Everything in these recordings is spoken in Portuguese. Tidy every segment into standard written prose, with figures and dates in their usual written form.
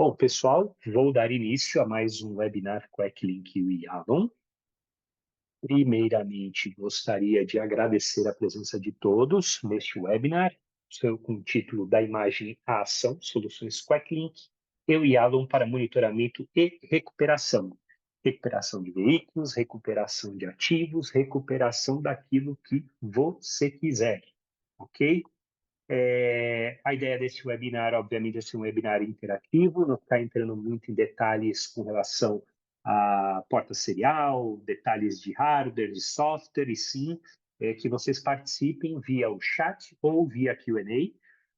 Bom, pessoal, vou dar início a mais um webinar Quacklink e Avalon. Primeiramente, gostaria de agradecer a presença de todos neste webinar, com o título da imagem à ação, soluções Quacklink, eu e Avalon para monitoramento e recuperação. Recuperação de veículos, recuperação de ativos, recuperação daquilo que você quiser, ok? A ideia desse webinar, obviamente, é ser um webinar interativo, não ficar entrando muito em detalhes com relação à porta serial, detalhes de hardware, de software, e sim que vocês participem via o chat ou via Q&A.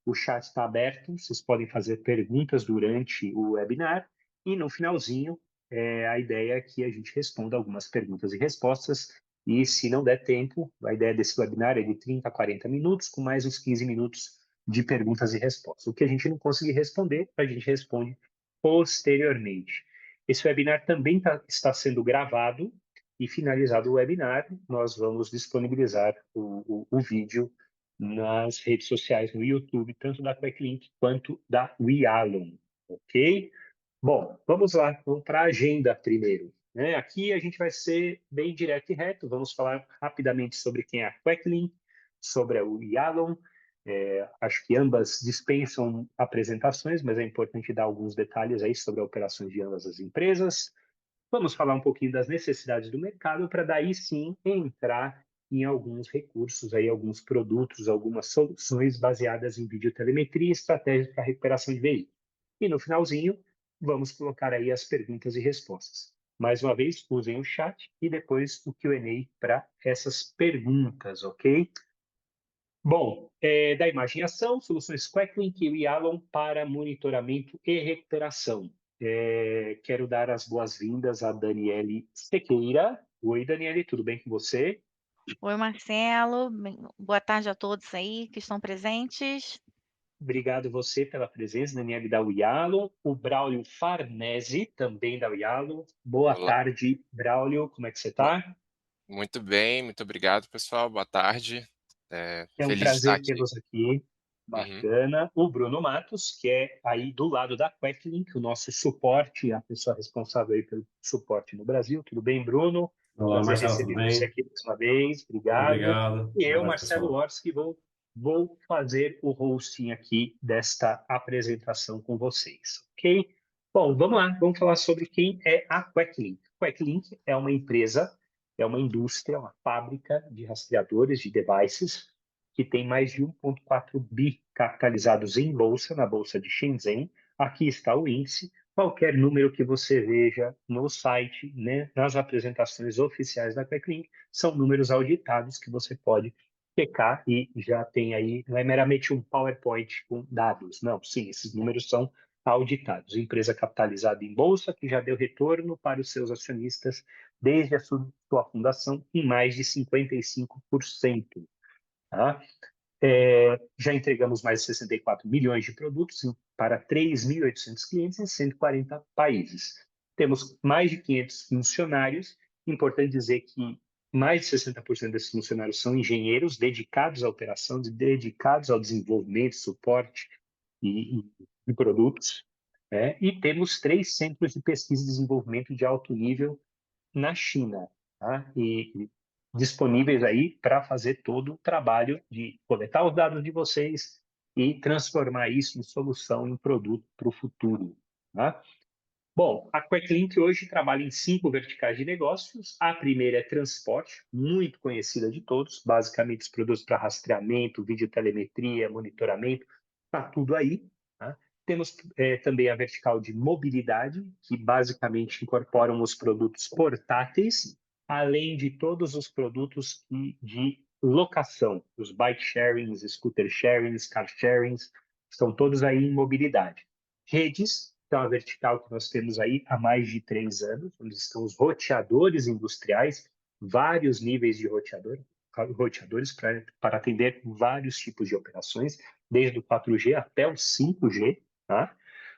O chat está aberto, vocês podem fazer perguntas durante o webinar e no finalzinho a ideia é que a gente responda algumas perguntas e respostas e se não der tempo, a ideia desse webinar é de 30 a 40 minutos, com mais uns 15 minutos de perguntas e respostas. O que a gente não conseguir responder, a gente responde posteriormente. Esse webinar também está sendo gravado e finalizado o webinar, nós vamos disponibilizar o vídeo nas redes sociais, no YouTube, tanto da Quacklink quanto da WeAlon, ok? Bom, vamos lá, vamos para a agenda primeiro. Aqui a gente vai ser bem direto e reto, vamos falar rapidamente sobre quem é a Quacklink, sobre a Yalon. Acho que ambas dispensam apresentações, mas é importante dar alguns detalhes aí sobre as operações de ambas as empresas. Vamos falar um pouquinho das necessidades do mercado para daí sim entrar em alguns recursos, aí, alguns produtos, algumas soluções baseadas em videotelemetria e estratégias para recuperação de veículos. E no finalzinho, vamos colocar aí as perguntas e respostas. Mais uma vez, usem o chat e depois o Q&A para essas perguntas, ok? Bom, da imagem à ação, soluções Quacklink e Yalon para monitoramento e recuperação. Quero dar as boas-vindas a Daniele Sequeira. Oi, Daniele, tudo bem com você? Oi, Marcelo. Boa tarde a todos aí que estão presentes. Obrigado você pela presença, Daniele da Yalon. O Braulio Farnese, também da Yalon. Boa Olá, tarde, Braulio, como é que você mu está? muito bem, muito obrigado, pessoal. Boa tarde. É um Feliz de estar prazer aqui. tê-los aqui. Uhum. Bacana. O Bruno Matos, que é aí do lado da Quacklink, o nosso suporte, a pessoa responsável aí pelo suporte no Brasil. Tudo bem, Bruno? Olá, Prazer Marcelo, tudo receber você bem? aqui mais uma vez. Obrigado. Obrigado. E Boa eu, noite, Marcelo pessoal. Orsi, vou fazer o hosting aqui desta apresentação com vocês, ok? Bom, vamos lá. Vamos falar sobre quem é a Quacklink. Quacklink é uma empresa, é uma indústria, uma fábrica de rastreadores de devices que tem mais de 1,4 bi capitalizados em bolsa, na bolsa de Shenzhen. Aqui está o índice. Qualquer número que você veja no site, né, nas apresentações oficiais da Quacklink, são números auditados que você pode checar e já tem aí, não é meramente um PowerPoint com dados, não, sim, esses números são auditados. Empresa capitalizada em bolsa que já deu retorno para os seus acionistas desde a sua fundação em mais de 55%. Tá? Já entregamos mais de 64 milhões de produtos para 3.800 clientes em 140 países. Temos mais de 500 funcionários. Importante dizer que mais de 60% desses funcionários são engenheiros dedicados à operação, dedicados ao desenvolvimento, suporte e produtos. E temos 3 centros de pesquisa e desenvolvimento de alto nível na China, tá? E disponíveis aí para fazer todo o trabalho de coletar os dados de vocês e transformar isso em solução, em produto para o futuro, tá? Bom, a Quacklink hoje trabalha em 5 verticais de negócios. A primeira é transporte, muito conhecida de todos, basicamente os produtos para rastreamento, videotelemetria, monitoramento, está tudo aí. Tá? Temos também a vertical de mobilidade, que basicamente incorporam os produtos portáteis, além de todos os produtos de locação, os bike sharings, scooter sharings, car sharings, estão todos aí em mobilidade. Redes, então a vertical que nós temos aí há mais de 3 anos, onde estão os roteadores industriais, vários níveis de roteadores para atender vários tipos de operações, desde o 4G até o 5G, tá?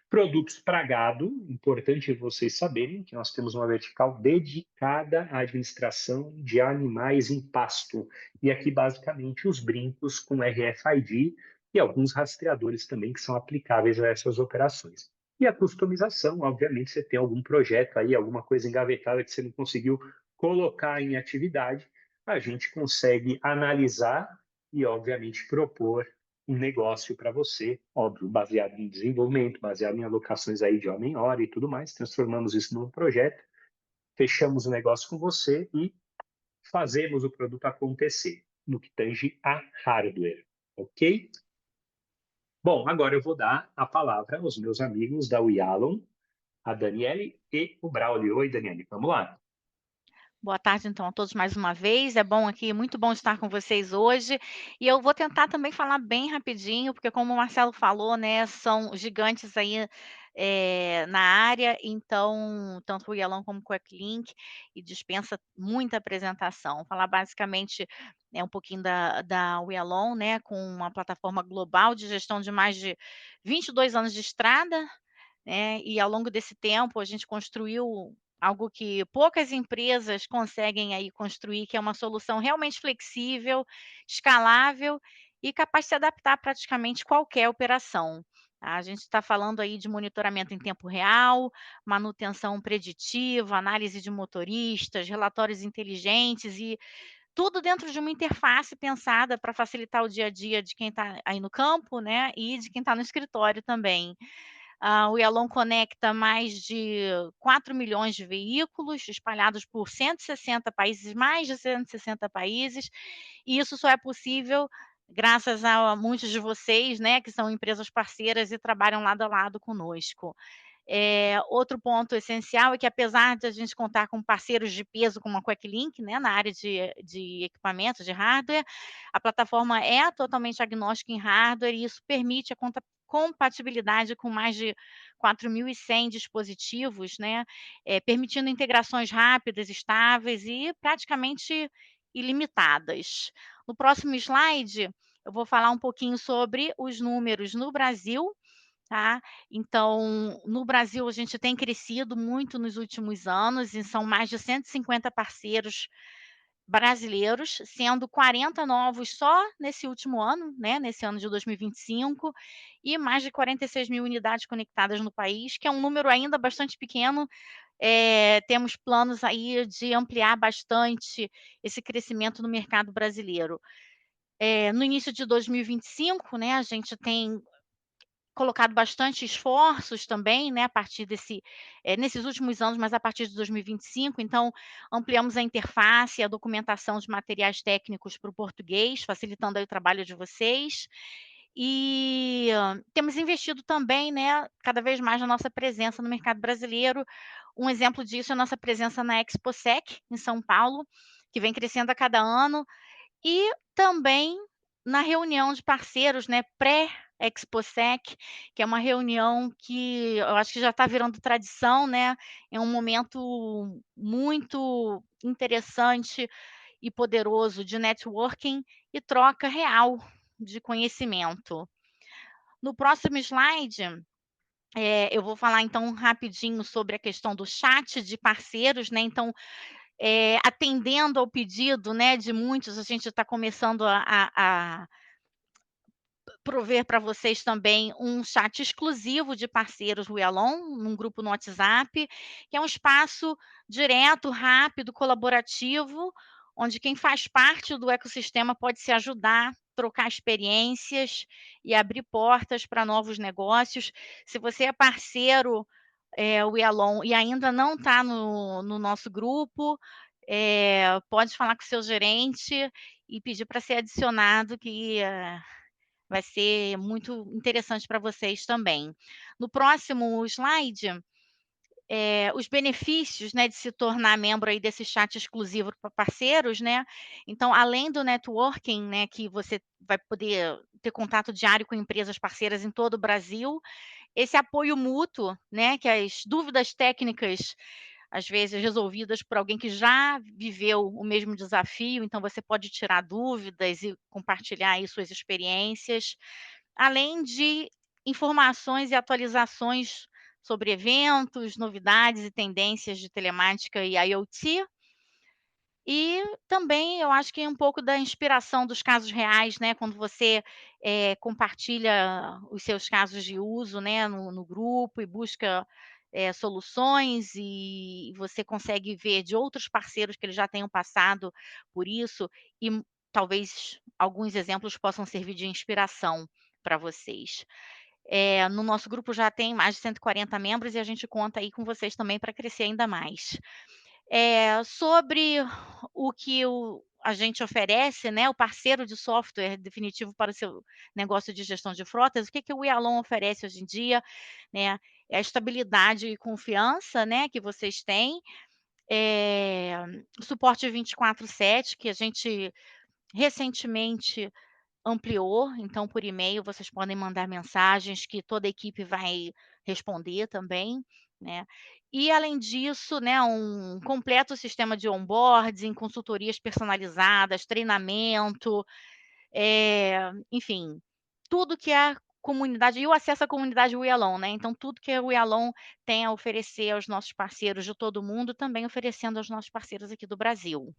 Produtos para gado, importante vocês saberem que nós temos uma vertical dedicada à administração de animais em pasto. E aqui, basicamente, os brincos com RFID e alguns rastreadores também que são aplicáveis a essas operações. E a customização, obviamente, você tem algum projeto aí, alguma coisa engavetada que você não conseguiu colocar em atividade, a gente consegue analisar e, obviamente, propor um negócio para você, óbvio, baseado em desenvolvimento, baseado em alocações aí de hora em hora e tudo mais, transformamos isso num projeto, fechamos o negócio com você e fazemos o produto acontecer no que tange a hardware, ok? Bom, agora eu vou dar a palavra aos meus amigos da Wialon, a Daniele e o Braulio. Oi, Daniele, vamos lá. Boa tarde, então, a todos mais uma vez. É bom aqui, muito bom estar com vocês hoje. E eu vou tentar também falar bem rapidinho, porque como o Marcelo falou, né, são gigantes aí na área, então, tanto o Yalon como o Quacklink, e dispensa muita apresentação. Falar basicamente um pouquinho da Yalon, né, com uma plataforma global de gestão de mais de 22 anos de estrada, né, e ao longo desse tempo a gente construiu algo que poucas empresas conseguem aí construir, que é uma solução realmente flexível, escalável e capaz de se adaptar a praticamente qualquer operação. Tá? A gente está falando aí de monitoramento em tempo real, manutenção preditiva, análise de motoristas, relatórios inteligentes e tudo dentro de uma interface pensada para facilitar o dia a dia de quem está aí no campo, né, e de quem está no escritório também. O Yalon conecta mais de 4 milhões de veículos espalhados por 160 países, mais de 160 países, e isso só é possível graças a muitos de vocês, né, que são empresas parceiras e trabalham lado a lado conosco. Outro ponto essencial é que apesar de a gente contar com parceiros de peso como a Quacklink, né, na área de equipamentos, de hardware, a plataforma é totalmente agnóstica em hardware e isso permite a compatibilidade com mais de 4.100 dispositivos, né, permitindo integrações rápidas, estáveis e praticamente ilimitadas. No próximo slide, eu vou falar um pouquinho sobre os números no Brasil, tá. Então, no Brasil, a gente tem crescido muito nos últimos anos e são mais de 150 parceiros brasileiros, sendo 40 novos só nesse último ano, né, nesse ano de 2025, e mais de 46.000 unidades conectadas no país, que é um número ainda bastante pequeno. Temos planos aí de ampliar bastante esse crescimento no mercado brasileiro. No início de 2025, né, a gente tem colocado bastante esforços também, né, a partir nesses últimos anos, mas a partir de 2025, então ampliamos a interface, a documentação de materiais técnicos para o português, facilitando aí o trabalho de vocês. E temos investido também, né, cada vez mais na nossa presença no mercado brasileiro. Um exemplo disso é a nossa presença na ExpoSec, em São Paulo, que vem crescendo a cada ano, e também na reunião de parceiros, né, pré-ExpoSec, que é uma reunião que eu acho que já está virando tradição, né, é um momento muito interessante e poderoso de networking e troca real de conhecimento. No próximo slide, eu vou falar então rapidinho sobre a questão do chat de parceiros, né, então atendendo ao pedido, né, de muitos, a gente está começando a prover para vocês também um chat exclusivo de parceiros WeAlon, num grupo no WhatsApp, que é um espaço direto, rápido, colaborativo, onde quem faz parte do ecossistema pode se ajudar, trocar experiências e abrir portas para novos negócios. Se você é parceiro WeAlon e ainda não está no nosso grupo, pode falar com o seu gerente e pedir para ser adicionado, que vai ser muito interessante para vocês também. No próximo slide, os benefícios, né, de se tornar membro aí desse chat exclusivo para parceiros, né. Então, além do networking, né, que você vai poder ter contato diário com empresas parceiras em todo o Brasil, esse apoio mútuo, né, que as dúvidas técnicas, às vezes resolvidas por alguém que já viveu o mesmo desafio, então você pode tirar dúvidas e compartilhar aí suas experiências, além de informações e atualizações sobre eventos, novidades e tendências de telemática e IoT. E também eu acho que é um pouco da inspiração dos casos reais, né, quando você, compartilha os seus casos de uso, né, no grupo e busca, soluções e você consegue ver de outros parceiros que eles já tenham passado por isso e talvez alguns exemplos possam servir de inspiração para vocês. No nosso grupo já tem mais de 140 membros e a gente conta aí com vocês também para crescer ainda mais. Sobre o que a gente oferece, né, o parceiro de software definitivo para o seu negócio de gestão de frotas, o que que o Yalon oferece hoje em dia, né, é a estabilidade e confiança, né, que vocês têm, eh, suporte 24/7, que a gente recentemente ampliou, então por e-mail vocês podem mandar mensagens que toda a equipe vai responder também, né. E além disso, né, um completo sistema de onboarding, consultorias personalizadas, treinamento, enfim, tudo que a comunidade e o acesso à comunidade We Alone, né, então tudo que a We Alone tem a oferecer aos nossos parceiros de todo mundo, também oferecendo aos nossos parceiros aqui do Brasil.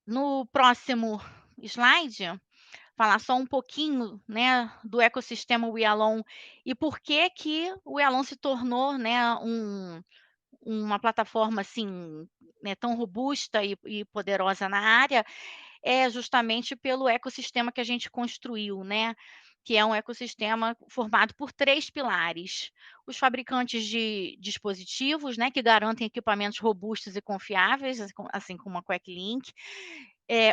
No próximo slide falar só um pouquinho, né, do ecossistema We Alone e por que que o We Alone se tornou, né, uma plataforma, assim, né, tão robusta e poderosa na área, é justamente pelo ecossistema que a gente construiu, né, que é um ecossistema formado por 3 pilares: os fabricantes de dispositivos, né, que garantem equipamentos robustos e confiáveis, assim como a Queclink,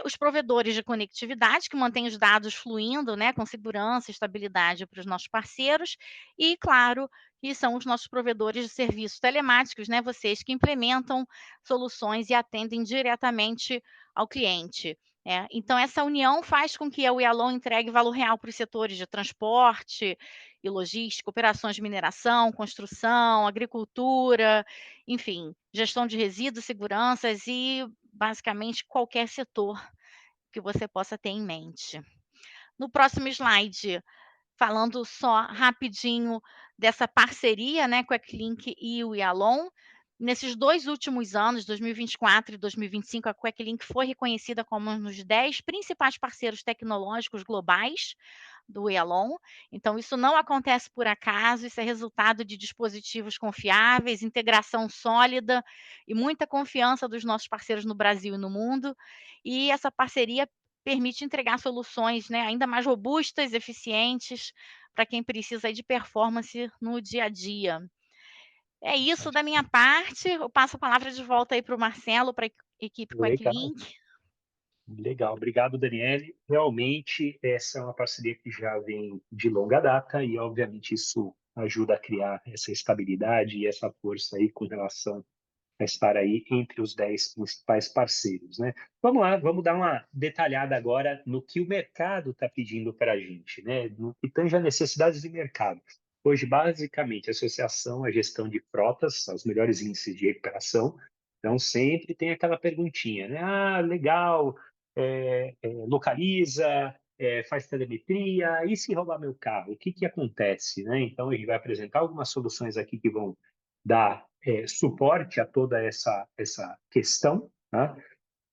os provedores de conectividade, que mantêm os dados fluindo, né, com segurança e estabilidade para os nossos parceiros, e claro, que são os nossos provedores de serviços telemáticos, né, vocês que implementam soluções e atendem diretamente ao cliente. Então essa união faz com que a We Alone entregue valor real para os setores de transporte e logística, operações de mineração, construção, agricultura, enfim, gestão de resíduos, seguranças e basicamente qualquer setor que você possa ter em mente. No próximo slide, falando só rapidinho dessa parceria, né, com a Queclink e o Yalon. Nesses 2 últimos anos, 2024 e 2025, a Queclink foi reconhecida como um dos 10 principais parceiros tecnológicos globais do Yalon. Então isso não acontece por acaso, isso é resultado de dispositivos confiáveis, integração sólida e muita confiança dos nossos parceiros no Brasil e no mundo. E essa parceria permite entregar soluções, né, ainda mais robustas, eficientes, para quem precisa aí de performance no dia a dia. É isso da minha parte, eu passo a palavra de volta aí para o Marcelo, para a equipe Legal. Queclink. Legal, obrigado, Daniele. Realmente, essa é uma parceria que já vem de longa data e, obviamente, isso ajuda a criar essa estabilidade e essa força aí com relação a estar aí entre os 10 principais parceiros, né? Vamos lá, vamos dar uma detalhada agora no que o mercado está pedindo para a gente, né? No que tange a necessidades de mercado. Hoje, basicamente, a associação à gestão de frotas, aos melhores índices de recuperação, então sempre tem aquela perguntinha, né? Ah, legal, localiza, faz telemetria, e se roubar meu carro, o que que acontece, né? Então, a gente vai apresentar algumas soluções aqui que vão dar suporte a toda essa questão, tá?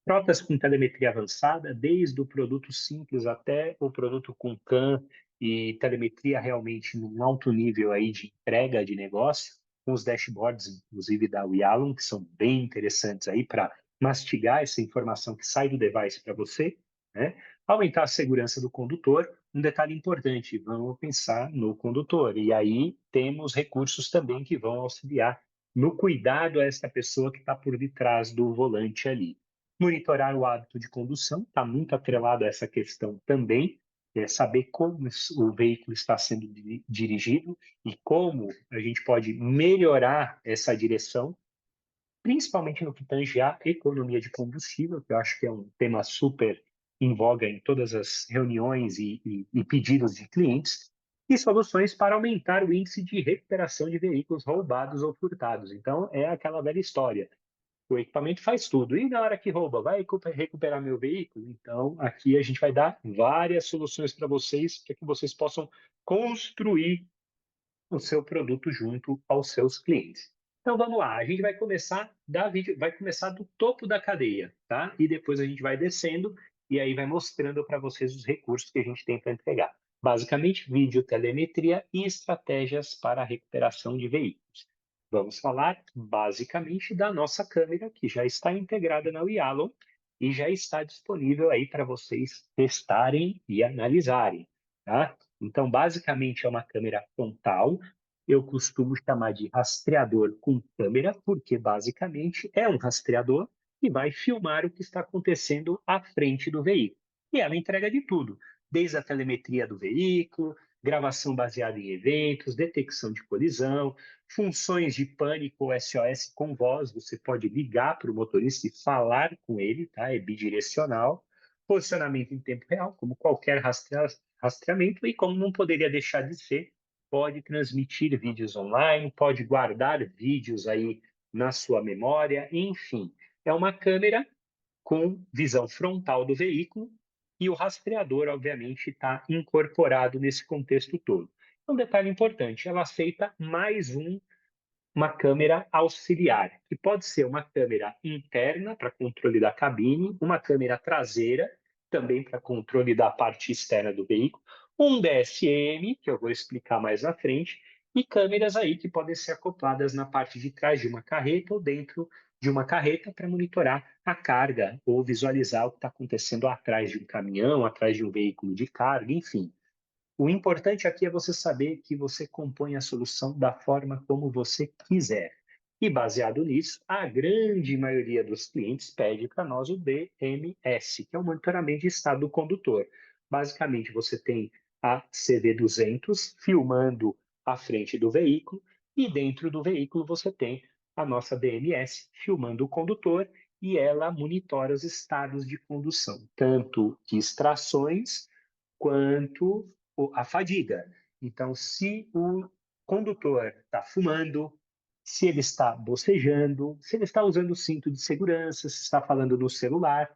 Frotas com telemetria avançada, desde o produto simples até o produto com CAN e telemetria realmente num alto nível aí de entrega de negócio, com os dashboards, inclusive da Wialon, que são bem interessantes aí para mastigar essa informação que sai do device para você, né? Aumentar a segurança do condutor, um detalhe importante, vamos pensar no condutor, e aí temos recursos também que vão auxiliar no cuidado a essa pessoa que está por detrás do volante ali. Monitorar o hábito de condução, está muito atrelado a essa questão também, saber como o veículo está sendo dirigido e como a gente pode melhorar essa direção, principalmente no que tange à economia de combustível, que eu acho que é um tema super em voga em todas as reuniões e pedidos de clientes, e soluções para aumentar o índice de recuperação de veículos roubados ou furtados. Então, é aquela velha história. O equipamento faz tudo. E na hora que rouba, vai recuperar meu veículo? Então, aqui a gente vai dar várias soluções para vocês, para que vocês possam construir o seu produto junto aos seus clientes. Então vamos lá, a gente vai começar vai começar do topo da cadeia, tá? E depois a gente vai descendo e aí vai mostrando para vocês os recursos que a gente tem para entregar. Basicamente, vídeo, telemetria e estratégias para a recuperação de veículos. Vamos falar basicamente da nossa câmera que já está integrada na Yalon e já está disponível aí para vocês testarem e analisarem, tá? Então, basicamente é uma câmera frontal. Eu costumo chamar de rastreador com câmera, porque basicamente é um rastreador que vai filmar o que está acontecendo à frente do veículo. E ela entrega de tudo, desde a telemetria do veículo, gravação baseada em eventos, detecção de colisão, funções de pânico ou SOS com voz. Você pode ligar para o motorista e falar com ele, tá? É bidirecional. Posicionamento em tempo real, como qualquer rastreamento, e como não poderia deixar de ser, pode transmitir vídeos online, pode guardar vídeos aí na sua memória, enfim. É uma câmera com visão frontal do veículo e o rastreador, obviamente, está incorporado nesse contexto todo. Um detalhe importante, ela aceita mais uma câmera auxiliar, que pode ser uma câmera interna para controle da cabine, uma câmera traseira, também para controle da parte externa do veículo, um DSM, que eu vou explicar mais na frente, e câmeras aí que podem ser acopladas na parte de trás de uma carreta ou dentro de uma carreta para monitorar a carga ou visualizar o que está acontecendo atrás de um caminhão, atrás de um veículo de carga, enfim. O importante aqui é você saber que você compõe a solução da forma como você quiser. E baseado nisso, a grande maioria dos clientes pede para nós o DMS, que é o monitoramento de estado do condutor. Basicamente, você tem a CV200 filmando a frente do veículo e dentro do veículo você tem a nossa DMS filmando o condutor e ela monitora os estados de condução, tanto distrações quanto a fadiga. Então, se o condutor está fumando, se ele está bocejando, se ele está usando o cinto de segurança, se está falando no celular,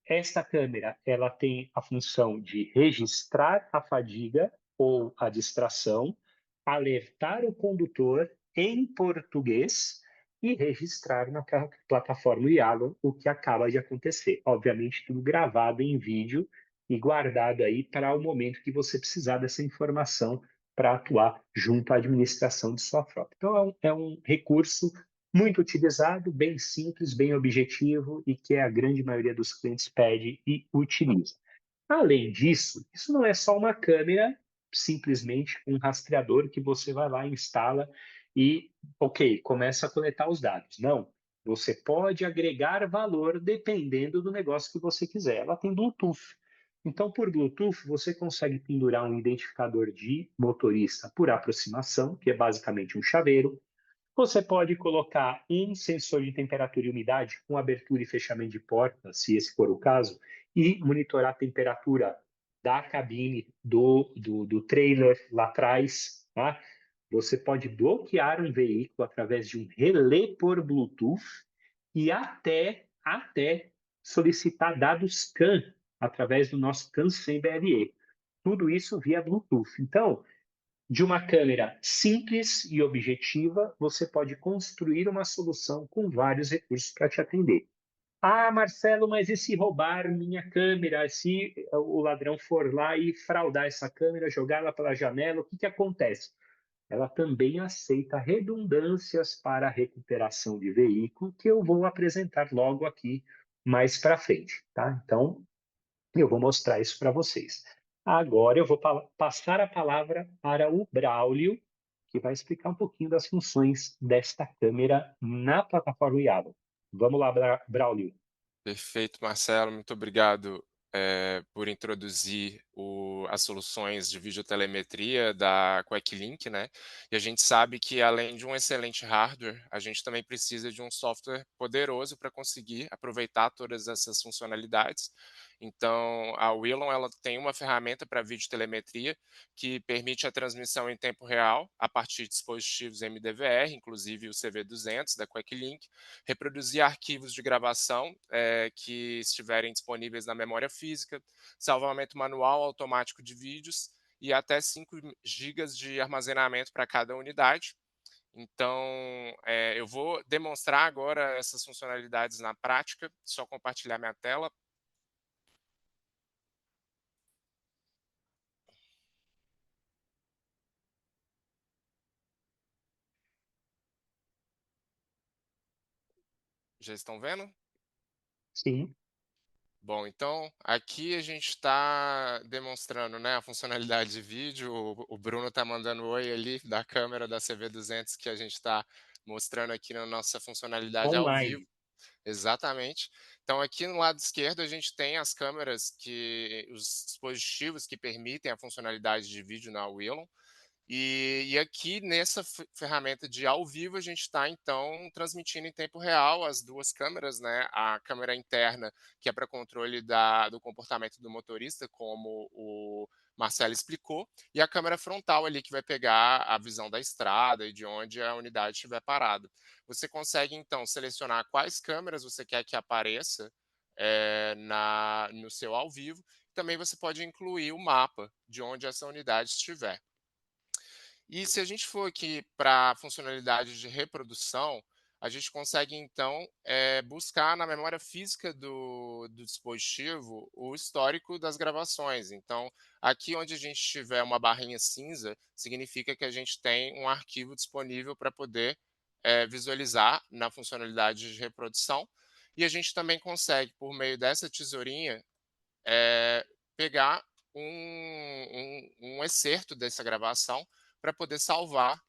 esta câmera ela tem a função de registrar a fadiga ou a distração, alertar o condutor em português e registrar na plataforma Yalo o que acaba de acontecer. Obviamente, tudo gravado em vídeo e guardado aí para o momento que você precisar dessa informação para atuar junto à administração de sua frota. Então, é um recurso muito utilizado, bem simples, bem objetivo e que a grande maioria dos clientes pede e utiliza. Além disso, isso não é só uma câmera, simplesmente um rastreador que você vai lá, instala e, ok, começa a coletar os dados. Não, você pode agregar valor dependendo do negócio que você quiser. Ela tem Bluetooth. Então, por Bluetooth, você consegue pendurar um identificador de motorista por aproximação, que é basicamente um chaveiro. Você pode colocar um sensor de temperatura e umidade com abertura e fechamento de porta, se esse for o caso, e monitorar a temperatura da cabine do trailer lá atrás. Tá? Você pode bloquear um veículo através de um relé por Bluetooth e até solicitar dados CAN através do nosso CAN sem BLE. Tudo isso via Bluetooth. Então, de uma câmera simples e objetiva, você pode construir uma solução com vários recursos para te atender. Ah, Marcelo, mas e se roubar minha câmera? Se o ladrão for lá e fraudar essa câmera, jogá-la pela janela, o que acontece? Ela também aceita redundâncias para a recuperação de veículo, que eu vou apresentar logo aqui mais para frente, tá? Então, eu vou mostrar isso para vocês. Agora eu vou passar a palavra para o Braulio, que vai explicar um pouquinho das funções desta câmera na plataforma Yalo. Vamos lá, Braulio. Perfeito, Marcelo, muito obrigado, por introduzir as soluções de videotelemetria da Quecklink, né. E a gente sabe que além de um excelente hardware, a gente também precisa de um software poderoso para conseguir aproveitar todas essas funcionalidades. Então, a Willon, ela tem uma ferramenta para videotelemetria que permite a transmissão em tempo real a partir de dispositivos MDVR, inclusive o CV200 da Quecklink, reproduzir arquivos de gravação que estiverem disponíveis na memória física, salvamento manual automático de vídeos e até 5 gigas de armazenamento para cada unidade. Então, eu vou demonstrar agora essas funcionalidades na prática, só compartilhar minha tela. Já estão vendo? Sim, Bom, então aqui a gente está demonstrando, né, a funcionalidade de vídeo. O Bruno está mandando oi ali da câmera da CV200 que a gente está mostrando aqui na nossa funcionalidade ao vivo. online. Exatamente. Então aqui no lado esquerdo a gente tem as câmeras os dispositivos que permitem a funcionalidade de vídeo na Willon. E aqui nessa ferramenta de ao vivo a gente está então transmitindo em tempo real as duas câmeras, né? A câmera interna, que é para controle do comportamento do motorista, como o Marcelo explicou, e a câmera frontal ali, que vai pegar a visão da estrada e de onde a unidade estiver parada. Você consegue então selecionar quais câmeras você quer que apareça no seu ao vivo. Também você pode incluir o mapa de onde essa unidade estiver. E se a gente for aqui para a funcionalidade de reprodução, a gente consegue então buscar na memória física do dispositivo o histórico das gravações. Então, aqui onde a gente tiver uma barrinha cinza, significa que a gente tem um arquivo disponível para poder visualizar na funcionalidade de reprodução. E a gente também consegue, por meio dessa tesourinha, pegar um excerto dessa gravação para poder salvar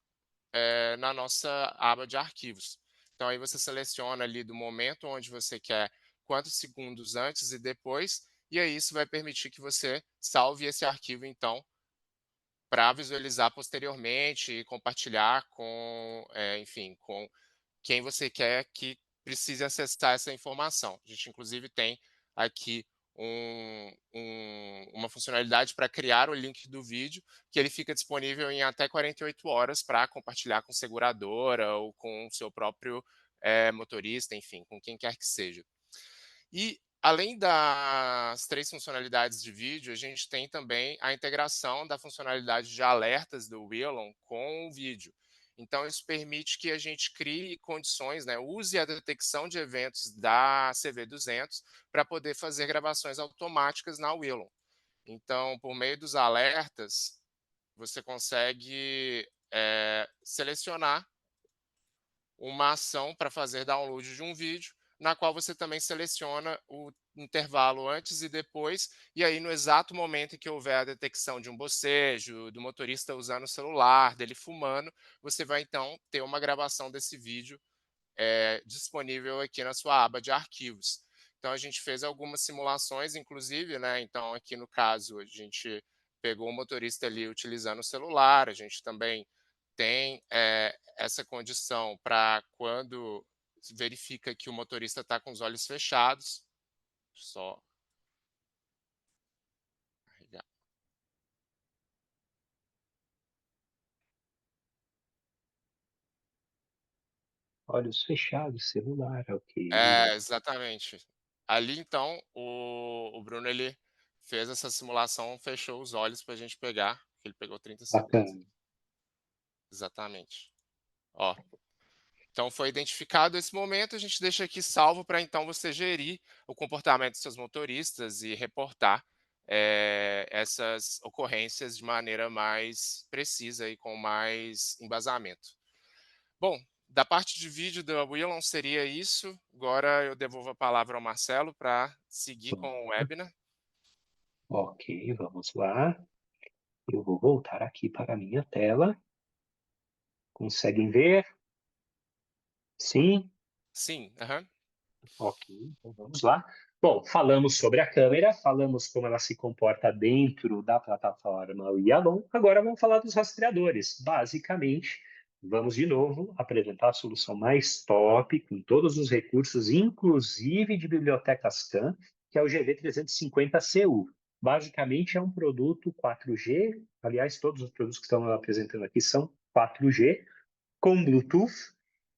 na nossa aba de arquivos. Então, aí você seleciona ali do momento onde você quer, quantos segundos antes e depois, e aí isso vai permitir que você salve esse arquivo, então, para visualizar posteriormente e compartilhar com, enfim, com quem você quer que precise acessar essa informação. A gente, inclusive, tem aqui uma funcionalidade para criar o link do vídeo, que ele fica disponível em até 48 horas para compartilhar com seguradora ou com o seu próprio motorista, enfim, com quem quer que seja. E além das 3 funcionalidades de vídeo, a gente tem também a integração da funcionalidade de alertas do Willon com o vídeo. Então, isso permite que a gente crie condições, né, use a detecção de eventos da CV200 para poder fazer gravações automáticas na Willon. Então, por meio dos alertas, você consegue selecionar uma ação para fazer download de um vídeo, na qual você também seleciona o intervalo antes e depois, e aí no exato momento em que houver a detecção de um bocejo, do motorista usando o celular, dele fumando, você vai então ter uma gravação desse vídeo disponível aqui na sua aba de arquivos. Então a gente fez algumas simulações, inclusive, né? Então aqui no caso a gente pegou o motorista ali utilizando o celular, a gente também tem essa condição para quando verifica que o motorista está com os olhos fechados, só carregar. Olhos fechados, celular, ok. É, exatamente. Ali então o Bruno ele fez essa simulação, fechou os olhos para a gente pegar, ele pegou 30 segundos. Bacana. Exatamente. Ó, então foi identificado esse momento, a gente deixa aqui salvo para então você gerir o comportamento dos seus motoristas e reportar essas ocorrências de maneira mais precisa e com mais embasamento. Bom, da parte de vídeo da Willon seria isso. Agora eu devolvo a palavra ao Marcelo para seguir Vamos com o lá. webinar. Ok, vamos lá. Eu vou voltar aqui para a minha tela. Conseguem ver? Sim? Sim, aham. Ok, então vamos lá. Bom, falamos sobre a câmera, falamos como ela se comporta dentro da plataforma Yalon. Agora vamos falar dos rastreadores. Basicamente, vamos de novo apresentar a solução mais top, com todos os recursos, inclusive de biblioteca Scan, que é o GV350CU. Basicamente, é um produto 4G. Aliás, todos os produtos que estamos apresentando aqui são 4G com Bluetooth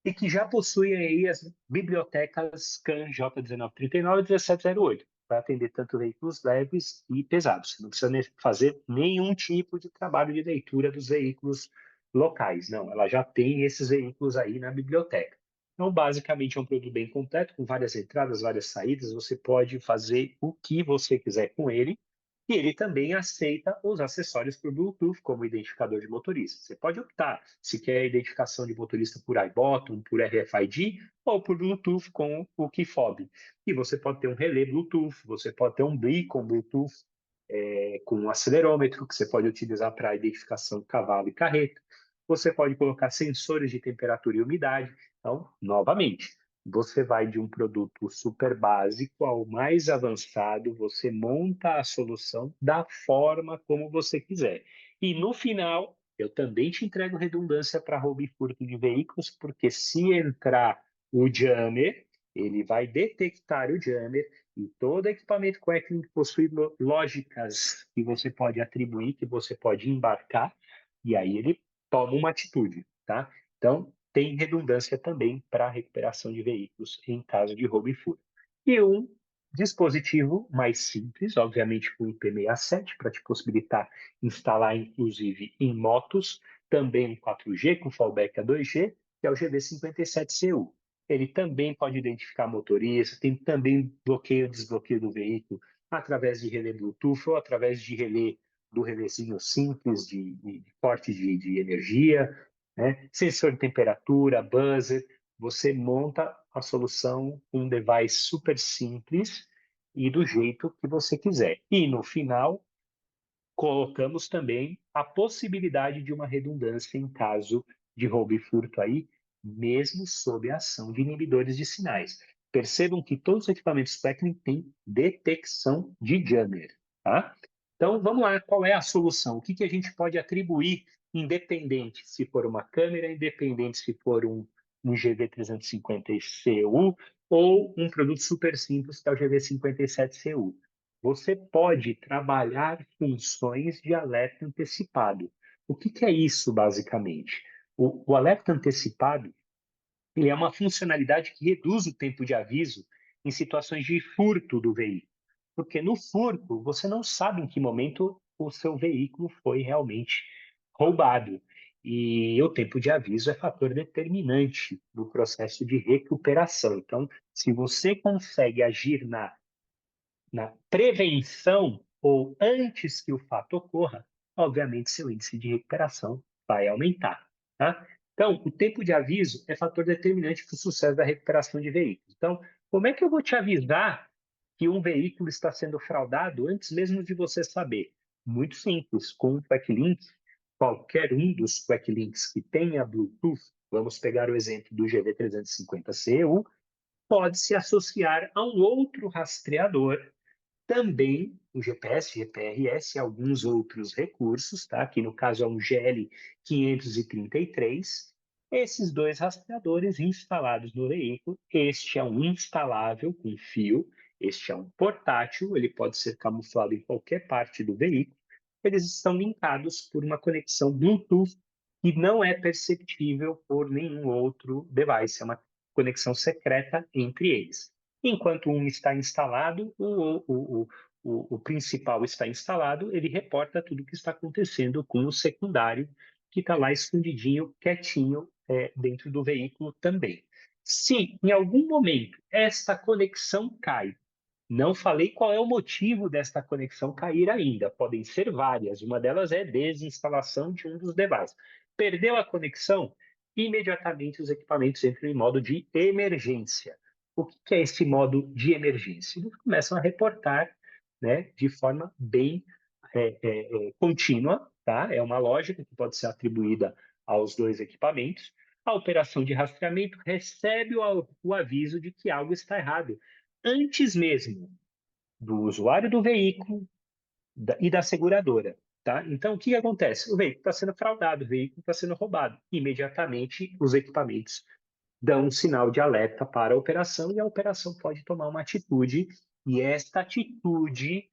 e que já possui aí as bibliotecas CAN J1939 e 1708 para atender tanto veículos leves e pesados. Você não precisa fazer nenhum tipo de trabalho de leitura dos veículos locais. Não, ela já tem esses veículos aí na biblioteca. Então, basicamente, é um produto bem completo, com várias entradas, várias saídas. Você pode fazer o que você quiser com ele. E ele também aceita os acessórios por Bluetooth, como identificador de motorista. Você pode optar se quer identificação de motorista por iBottom, por RFID ou por Bluetooth com o Keyfob. E você pode ter um relé Bluetooth, você pode ter um beacon Bluetooth com um acelerômetro, que você pode utilizar para identificação de cavalo e carreta. Você pode colocar sensores de temperatura e umidade. Então, novamente, você vai de um produto super básico ao mais avançado, você monta a solução da forma como você quiser. E no final, eu também te entrego redundância para roubo e furto de veículos, porque se entrar o jammer, ele vai detectar o jammer e todo equipamento Quecling possui lógicas que você pode atribuir, que você pode embarcar, e aí ele toma uma atitude, tá? Então, tem redundância também para recuperação de veículos em caso de roubo e furto. E um dispositivo mais simples, obviamente com IP67, para te possibilitar instalar, inclusive, em motos, também um 4G com fallback a 2G, que é o GV57CU. Ele também pode identificar motorista, tem também bloqueio e desbloqueio do veículo através de relé Bluetooth ou através de relé do relézinho simples de corte de energia, né? Sensor de temperatura, buzzer. Você monta a solução com um device super simples e do jeito que você quiser. E no final, colocamos também a possibilidade de uma redundância em caso de roubo e furto aí, mesmo sob a ação de inibidores de sinais. Percebam que todos os equipamentos técnicos têm detecção de jammer, tá? Então, vamos lá, qual é a solução? O que a gente pode atribuir, independente se for uma câmera, independente se for um GV350CU ou um produto super simples, que é o GV57CU? Você pode trabalhar funções de alerta antecipado. O que é isso, basicamente? O alerta antecipado ele é uma funcionalidade que reduz o tempo de aviso em situações de furto do veículo. Porque no furto, você não sabe em que momento o seu veículo foi realmente roubado. E o tempo de aviso é fator determinante do processo de recuperação. Então, se você consegue agir na prevenção ou antes que o fato ocorra, obviamente seu índice de recuperação vai aumentar, tá? Então, o tempo de aviso é fator determinante para o sucesso da recuperação de veículos. Então, como é que eu vou te avisar que um veículo está sendo fraudado antes mesmo de você saber? Muito simples, com o Queclink, qualquer um dos Queclinks que tenha Bluetooth, vamos pegar o exemplo do GV350CU, pode se associar a um outro rastreador também o GPS, GPRS e alguns outros recursos, tá? Que no caso é um GL 533. Esses dois rastreadores instalados no veículo, este é um instalável com fio, este é um portátil, ele pode ser camuflado em qualquer parte do veículo. Eles estão linkados por uma conexão Bluetooth que não é perceptível por nenhum outro device, é uma conexão secreta entre eles. Enquanto um está instalado, o principal está instalado, ele reporta tudo o que está acontecendo com o secundário, que está lá escondidinho, quietinho, dentro do veículo também. Se em algum momento esta conexão cai, não falei qual é o motivo desta conexão cair ainda, podem ser várias, uma delas é desinstalação de um dos devices. Perdeu a conexão, imediatamente os equipamentos entram em modo de emergência. O que é esse modo de emergência? Eles começam a reportar, né, de forma bem contínua, tá? É uma lógica que pode ser atribuída aos dois equipamentos. A operação de rastreamento recebe o aviso de que algo está errado antes mesmo do usuário do veículo e da seguradora. Tá? Então, o que acontece? O veículo está sendo fraudado, o veículo está sendo roubado. Imediatamente, os equipamentos dão um sinal de alerta para a operação e a operação pode tomar uma atitude, e esta atitude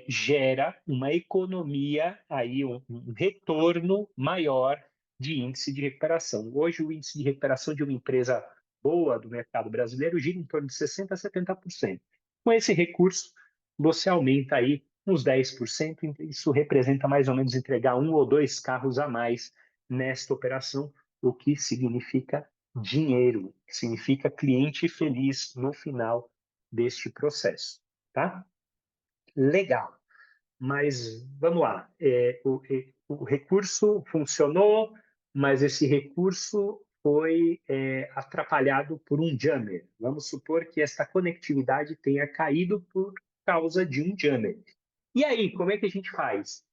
gera uma economia, aí, um retorno maior de índice de recuperação. Hoje, o índice de recuperação de uma empresa boa do mercado brasileiro gira em torno de 60% a 70%. Com esse recurso, você aumenta aí uns 10%, isso representa mais ou menos entregar um ou dois carros a mais nesta operação, o que significa dinheiro, significa cliente feliz no final deste processo, tá? Legal. Mas vamos lá, o recurso funcionou, mas esse recurso foi atrapalhado por um jammer. Vamos supor que esta conectividade tenha caído por causa de um jammer. E aí, como é que a gente faz?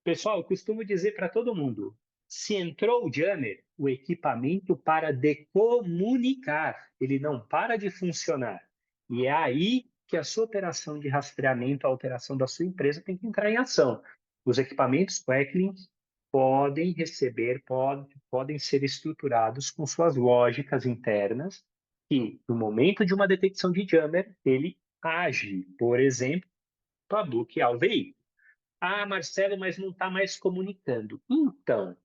Pessoal, eu costumo dizer para todo mundo, se entrou o jammer, o equipamento para de comunicar, ele não para de funcionar. E é aí que a sua operação de rastreamento, a operação da sua empresa tem que entrar em ação. Os equipamentos Queclink podem receber, podem ser estruturados com suas lógicas internas, que no momento de uma detecção de jammer, ele age, por exemplo, para bloquear o veículo. Ah, Marcelo, mas não está mais comunicando. Então,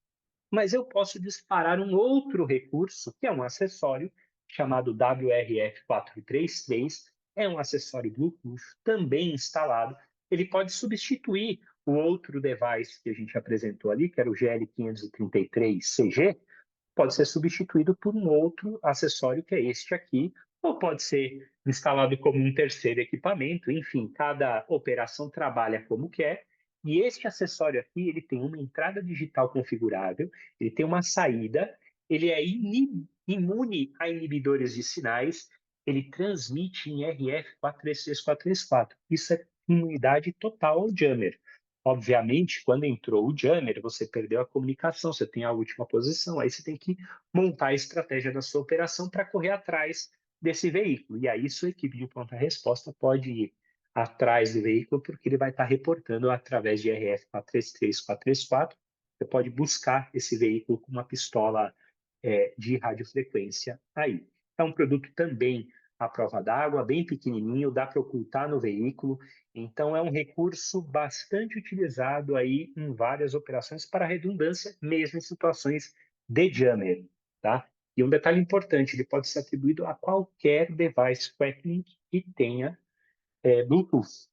mas eu posso disparar um outro recurso, que é um acessório chamado WRF433. É um acessório Bluetooth também instalado. Ele pode substituir o outro device que a gente apresentou ali, que era o GL533CG, pode ser substituído por um outro acessório que é este aqui, ou pode ser instalado como um terceiro equipamento. Enfim, cada operação trabalha como quer. E este acessório aqui, ele tem uma entrada digital configurável, ele tem uma saída, ele é imune a inibidores de sinais, ele transmite em RF433-434. Isso é imunidade total ao jammer. Obviamente, quando entrou o jammer, você perdeu a comunicação, você tem a última posição, aí você tem que montar a estratégia da sua operação para correr atrás desse veículo. E aí sua equipe de pronta-resposta pode ir atrás do veículo, porque ele vai estar reportando através de RF433, 434. Você pode buscar esse veículo com uma pistola de radiofrequência aí. É um produto também à prova d'água, bem pequenininho, dá para ocultar no veículo. Então, é um recurso bastante utilizado aí em várias operações para redundância, mesmo em situações de jammer, tá? E um detalhe importante, ele pode ser atribuído a qualquer device Queclink que tenha Bluetooth.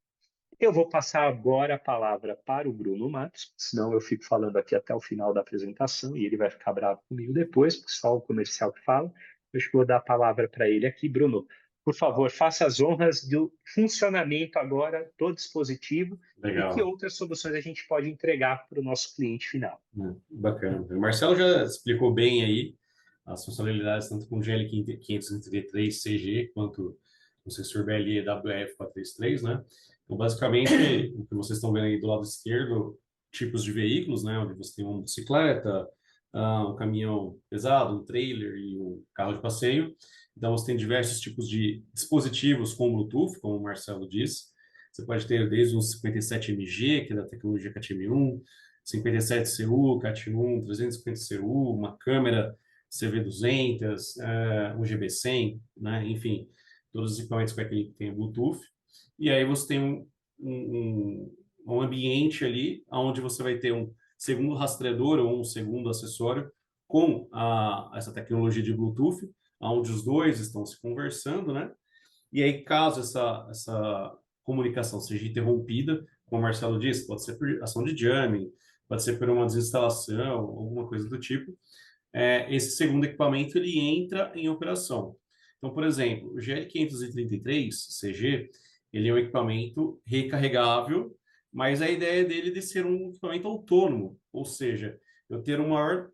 Eu vou passar agora a palavra para o Bruno Matos, senão eu fico falando aqui até o final da apresentação e ele vai ficar bravo comigo depois, porque só o comercial que fala. Eu acho que vou dar a palavra para ele aqui. Bruno, por favor, faça as honras do funcionamento agora do dispositivo. Legal. E que outras soluções a gente pode entregar para o nosso cliente final. Bacana. O Marcelo já explicou bem aí as funcionalidades, tanto com o GL533CG quanto o sensor BLE WF433, né? Então, basicamente, o que vocês estão vendo aí do lado esquerdo, tipos de veículos, né? Onde você tem uma bicicleta, um caminhão pesado, um trailer e um carro de passeio. Então, você tem diversos tipos de dispositivos com Bluetooth, como o Marcelo disse. Você pode ter desde um 57MG, que é da tecnologia CAT-M1, 57CU, CAT-1, 350CU, uma câmera CV200, um GB100, né? Enfim, todos os equipamentos que tem Bluetooth. E aí você tem um ambiente ali onde você vai ter um segundo rastreador ou um segundo acessório com essa tecnologia de Bluetooth, onde os dois estão se conversando, né? E aí, caso essa comunicação seja interrompida, como o Marcelo disse, pode ser por ação de jamming, pode ser por uma desinstalação, alguma coisa do tipo, esse segundo equipamento ele entra em operação. Então, por exemplo, o GL533CG, ele é um equipamento recarregável, mas a ideia dele é de ser um equipamento autônomo, ou seja, eu ter uma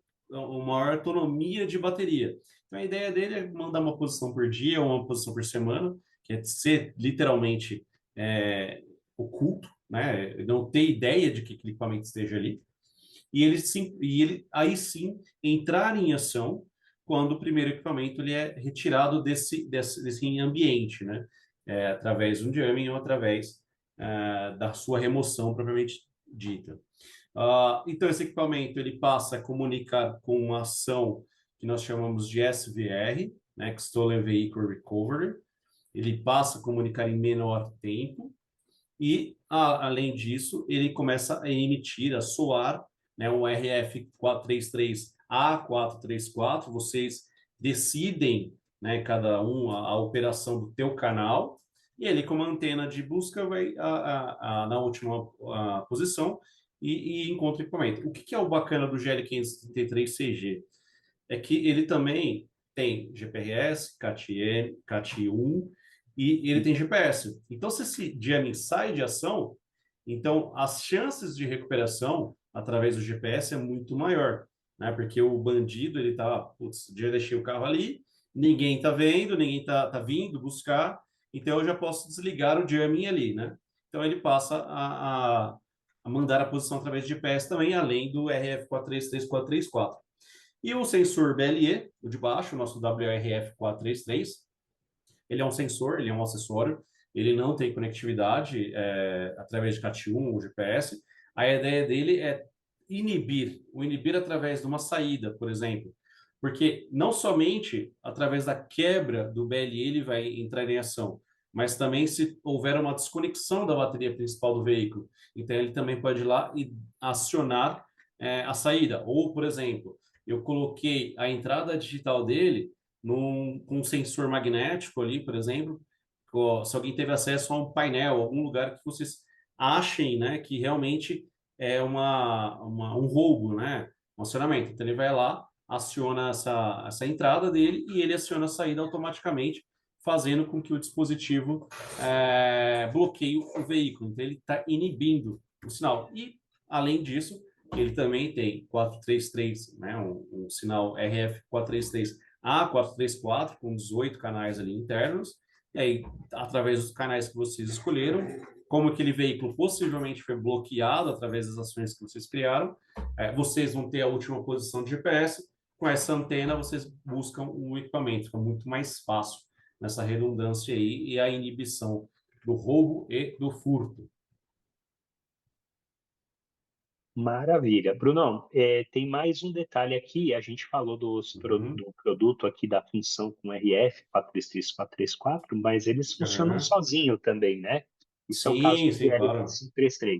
maior autonomia de bateria. Então, a ideia dele é mandar uma posição por dia ou uma posição por semana, que é ser literalmente oculto, né? Não ter ideia de que aquele equipamento esteja ali. E ele aí sim entrar em ação quando o primeiro equipamento ele é retirado desse ambiente, né? Através de um jamming ou através da sua remoção propriamente dita. Então, esse equipamento ele passa a comunicar com uma ação que nós chamamos de SVR, né? Stolen Vehicle Recovery. Ele passa a comunicar em menor tempo e, além disso, ele começa a emitir, a soar, né, um RF433A434. Vocês decidem, né, cada um a operação do teu canal, e ele com uma antena de busca vai na última posição e encontra o equipamento. O que é o bacana do GL533CG? É que ele também tem GPRS, CAT-M, CAT-1 e ele tem GPS. Então, se esse jamming sai de ação, então as chances de recuperação através do GPS é muito maior, né? Porque o bandido, ele tá, putz, já deixei o carro ali, ninguém tá vendo, ninguém tá vindo buscar, então eu já posso desligar o jamming ali, né? Então ele passa a mandar a posição através de GPS também, além do RF433-434. E o sensor BLE, o de baixo, o nosso WRF433, ele é um sensor, ele é um acessório, ele não tem conectividade através de CAT-1 ou GPS. A ideia dele é inibir através de uma saída, por exemplo. Porque não somente através da quebra do BLE ele vai entrar em ação, mas também se houver uma desconexão da bateria principal do veículo. Então ele também pode ir lá e acionar a saída. Ou, por exemplo, eu coloquei a entrada digital dele com um sensor magnético ali, por exemplo, se alguém teve acesso a um painel, algum lugar que vocês achem, né, que realmente é um roubo, né, um acionamento. Então ele vai lá, aciona essa entrada dele e ele aciona a saída automaticamente, fazendo com que o dispositivo bloqueie o veículo. Então ele está inibindo o sinal. E, além disso, ele também tem 433, né, um sinal RF433 A434, com 18 canais ali internos, e aí, através dos canais que vocês escolheram, como aquele veículo possivelmente foi bloqueado através das ações que vocês criaram, vocês vão ter a última posição de GPS, com essa antena vocês buscam o equipamento, fica muito mais fácil nessa redundância aí e a inibição do roubo e do furto. Maravilha. Brunão, tem mais um detalhe aqui. A gente falou do produto aqui da função com RF 433, 434, mas eles funcionam sozinho também, né? Isso é o caso Sim, do sim, claro. GL533.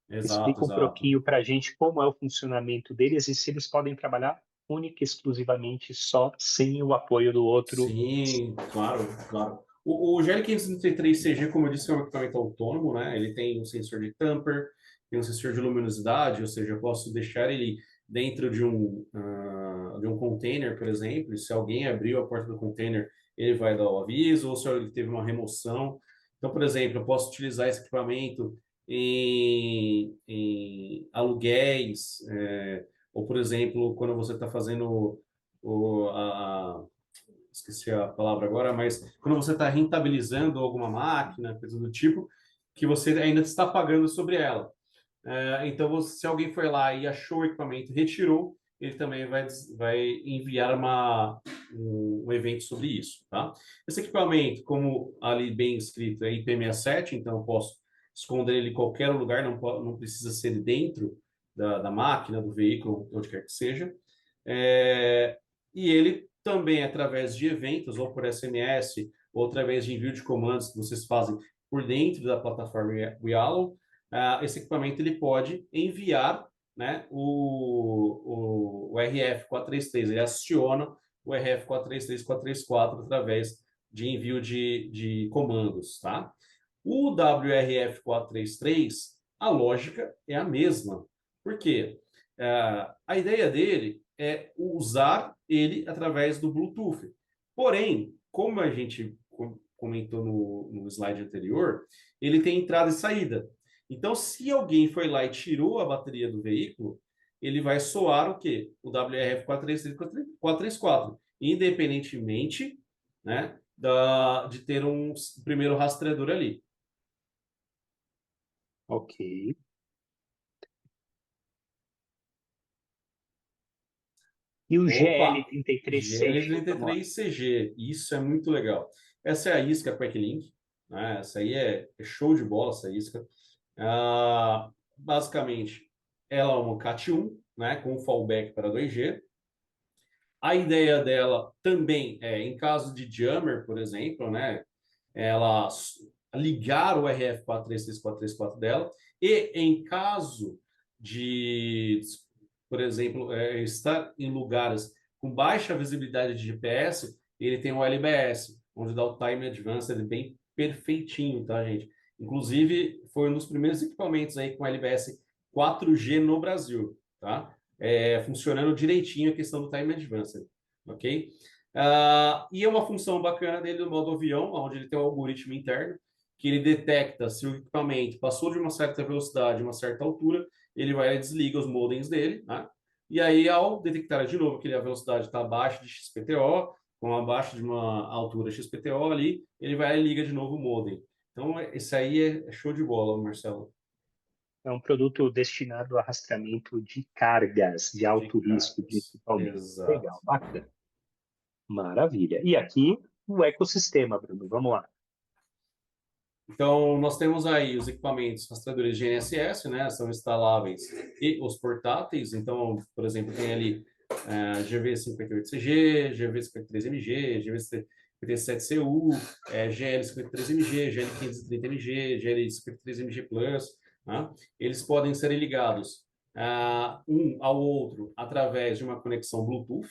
Exato, Explica um exato. pouquinho para a gente como é o funcionamento deles e se eles podem trabalhar única e exclusivamente só sem o apoio do outro. Sim, claro, claro. O GL533CG, como eu disse, é um equipamento autônomo, né? Ele tem um sensor de tamper, tem um sensor de luminosidade, ou seja, eu posso deixar ele dentro de um container, por exemplo, e se alguém abriu a porta do container, ele vai dar o aviso, ou se ele teve uma remoção. Então, por exemplo, eu posso utilizar esse equipamento em aluguéis, ou, por exemplo, quando você está fazendo esqueci a palavra agora, mas quando você está rentabilizando alguma máquina, coisa do tipo, que você ainda está pagando sobre ela. Então, se alguém foi lá e achou o equipamento, retirou, ele também vai enviar um evento sobre isso, tá? Esse equipamento, como ali bem escrito, é IP67, então eu posso esconder ele em qualquer lugar, não precisa ser dentro da máquina, do veículo, onde quer que seja. E ele também, através de eventos, ou por SMS, ou através de envio de comandos que vocês fazem por dentro da plataforma Yallo, esse equipamento ele pode enviar, né, o RF433, ele aciona o RF433, 434 através de envio de comandos, tá? O WRF433, a lógica é a mesma. Por quê? A ideia dele é usar ele através do Bluetooth. Porém, como a gente comentou no slide anterior, ele tem entrada e saída. Então, se alguém foi lá e tirou a bateria do veículo, ele vai soar o quê? O WRF433 434, independentemente, né, de ter um primeiro rastreador ali. Ok. E o Opa! GL33CG? GL33CG, isso é muito legal. Essa é a isca Quicklink, né? Essa aí é show de bola, essa isca. Basicamente, ela é uma CAT-1, né, com fallback para 2G. A ideia dela também é, em caso de jammer, por exemplo, né, ela ligar o RF433, 434 dela, e em caso de, por exemplo, estar em lugares com baixa visibilidade de GPS, ele tem o LBS, onde dá o Time Advanced bem perfeitinho, tá, gente? Inclusive, foi um dos primeiros equipamentos aí com LBS 4G no Brasil, tá? Funcionando direitinho a questão do Time Advanced, ok? E é uma função bacana dele do modo avião, onde ele tem um algoritmo interno que ele detecta se o equipamento passou de uma certa velocidade, uma certa altura, ele vai e desliga os modems dele, né? E aí, ao detectar de novo que a velocidade está abaixo de XPTO, com abaixo de uma altura XPTO ali, ele vai e liga de novo o modem. Então, esse aí é show de bola, Marcelo. É um produto destinado a rastreamento de cargas de alto risco, cargas. principalmente. Exato. Legal, bacana. Maravilha. E aqui o ecossistema, Bruno, vamos lá. Então, nós temos aí os equipamentos rastreadores GNSS, né? São instaláveis, e os portáteis. Então, por exemplo, tem ali GV58CG, GV53MG, GV57CU, GL53MG, GL530MG, GL53MG Plus. Né? Eles podem ser ligados um ao outro através de uma conexão Bluetooth.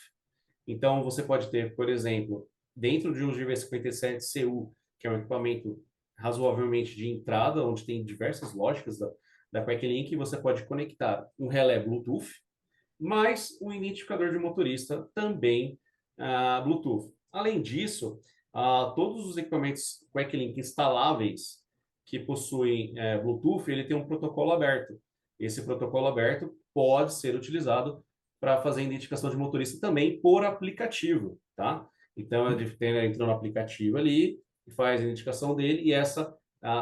Então, você pode ter, por exemplo, dentro de um GV57CU, que é um equipamento razoavelmente de entrada, onde tem diversas lógicas da QuickLink, você pode conectar um relé Bluetooth, mais um identificador de motorista também Bluetooth. Além disso, todos os equipamentos QuickLink instaláveis que possuem Bluetooth, ele tem um protocolo aberto. Esse protocolo aberto pode ser utilizado para fazer identificação de motorista também por aplicativo, tá? Então, ele entra no aplicativo ali e faz a identificação dele e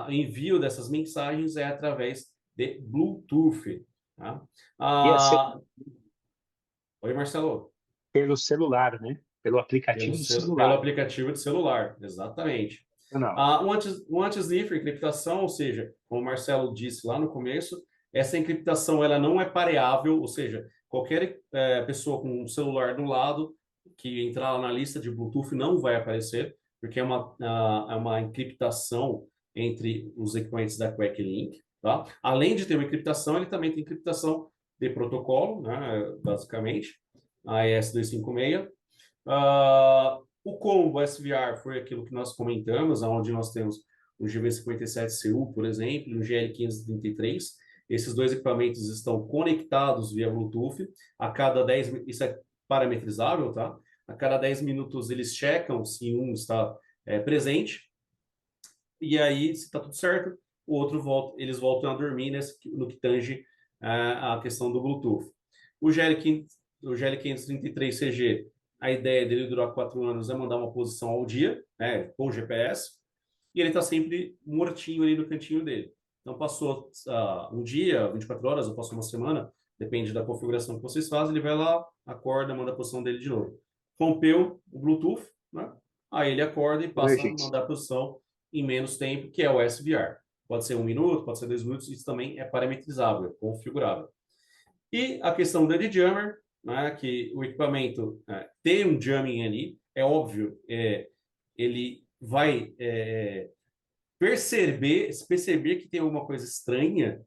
envio dessas mensagens é através de Bluetooth, tá? Ia ser Oi, Marcelo. pelo celular, né? Pelo aplicativo do Pelo celular. aplicativo de celular, exatamente. Não. Um anti-sniffer, encriptação, ou seja, como o Marcelo disse lá no começo, essa encriptação ela não é pareável, ou seja, qualquer pessoa com um celular do lado que entrar na lista de Bluetooth não vai aparecer, porque é uma encriptação entre os equipamentos da QuickLink. Tá? Além de ter uma encriptação, ele também tem encriptação de protocolo, né, basicamente, a ES256. O combo SVR foi aquilo que nós comentamos, onde nós temos o GV57CU, por exemplo, e o GL533. Esses dois equipamentos estão conectados via Bluetooth. A cada 10 isso é parametrizável, tá? A cada 10 minutos eles checam se um está presente. E aí, se está tudo certo, o outro eles voltam a dormir no que tange a questão do Bluetooth. O GL533CG, a ideia dele durar 4 anos é mandar uma posição ao dia, né, com o GPS, e ele está sempre mortinho ali no cantinho dele. Então, passou um dia, 24 horas, ou passou uma semana, depende da configuração que vocês fazem, ele vai lá, acorda, manda a posição dele de novo. Rompeu o Bluetooth, né? Aí ele acorda e passa a mandar a posição em menos tempo, que é o SVR. Pode ser 1 minuto, pode ser 2 minutos, isso também é parametrizável, é configurável. E a questão do Edge Jammer, né, que o equipamento tem um jamming ali, é óbvio, ele vai perceber que tem alguma coisa estranha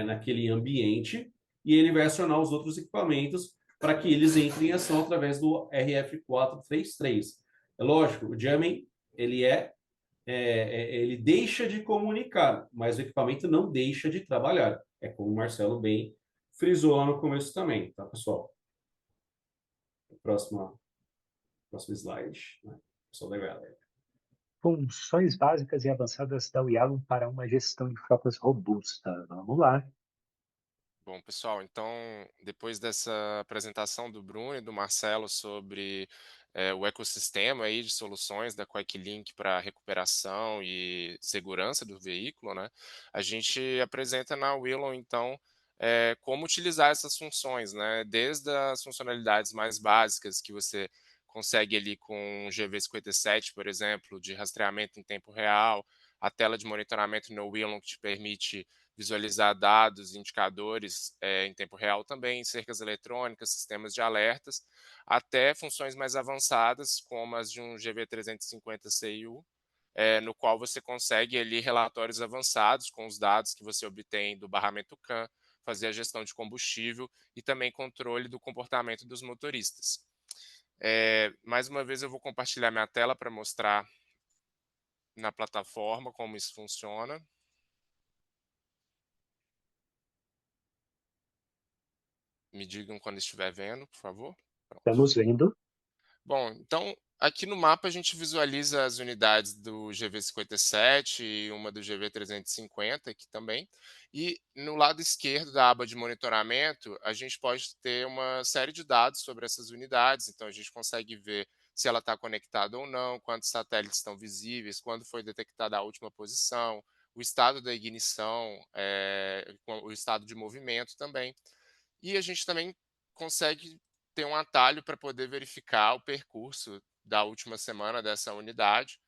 naquele ambiente e ele vai acionar os outros equipamentos para que eles entrem em ação através do RF433. É lógico, o jamming ele deixa de comunicar, mas o equipamento não deixa de trabalhar. É como o Marcelo bem frisou lá no começo também, tá, pessoal? Próximo slide, né? Pessoal da galera. Funções básicas e avançadas da Yalom para uma gestão de frotas robusta. Vamos lá. Bom, pessoal, então, depois dessa apresentação do Bruno e do Marcelo sobre o ecossistema aí de soluções da QuickLink para recuperação e segurança do veículo, né, a gente apresenta na Willow, então, como utilizar essas funções, né, desde as funcionalidades mais básicas que você consegue ali com o GV57, por exemplo, de rastreamento em tempo real, a tela de monitoramento no Willow que te permite visualizar dados, indicadores em tempo real também, cercas eletrônicas, sistemas de alertas, até funções mais avançadas, como as de um GV350CIU, no qual você consegue ali relatórios avançados com os dados que você obtém do barramento CAN, fazer a gestão de combustível e também controle do comportamento dos motoristas. Mais uma vez eu vou compartilhar minha tela para mostrar na plataforma como isso funciona. me digam quando estiver vendo, por favor. Pronto. Estamos vendo. Bom, então aqui no mapa a gente visualiza as unidades do GV57 e uma do GV350 aqui também. E no lado esquerdo da aba de monitoramento, a gente pode ter uma série de dados sobre essas unidades. Então a gente consegue ver se ela está conectada ou não, quantos satélites estão visíveis, quando foi detectada a última posição, o estado da ignição, o estado de movimento também. E a gente também consegue ter um atalho para poder verificar o percurso da última semana dessa unidade,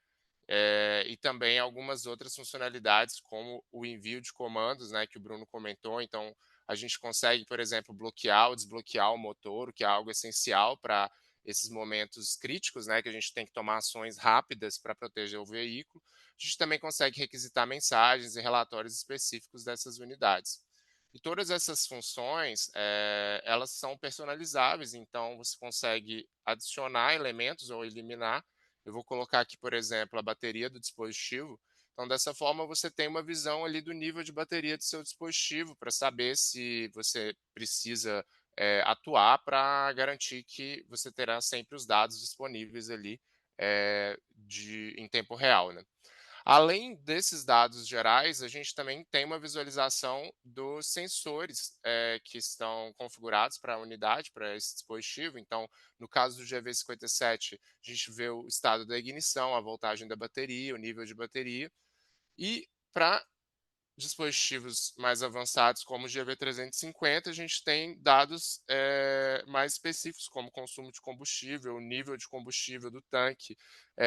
e também algumas outras funcionalidades, como o envio de comandos, né, que o Bruno comentou. Então, a gente consegue, por exemplo, bloquear ou desbloquear o motor, o que é algo essencial para esses momentos críticos, né, que a gente tem que tomar ações rápidas para proteger o veículo. A gente também consegue requisitar mensagens e relatórios específicos dessas unidades. E todas essas funções, elas são personalizáveis, então você consegue adicionar elementos ou eliminar. Eu vou colocar aqui, por exemplo, a bateria do dispositivo. Então, dessa forma, você tem uma visão ali do nível de bateria do seu dispositivo para saber se você precisa atuar para garantir que você terá sempre os dados disponíveis ali em tempo real, né? Além desses dados gerais, a gente também tem uma visualização dos sensores que estão configurados para a unidade, para esse dispositivo. Então, no caso do GV57, a gente vê o estado da ignição, a voltagem da bateria, o nível de bateria. E para dispositivos mais avançados, como o GV350, a gente tem dados mais específicos, como consumo de combustível, o nível de combustível do tanque,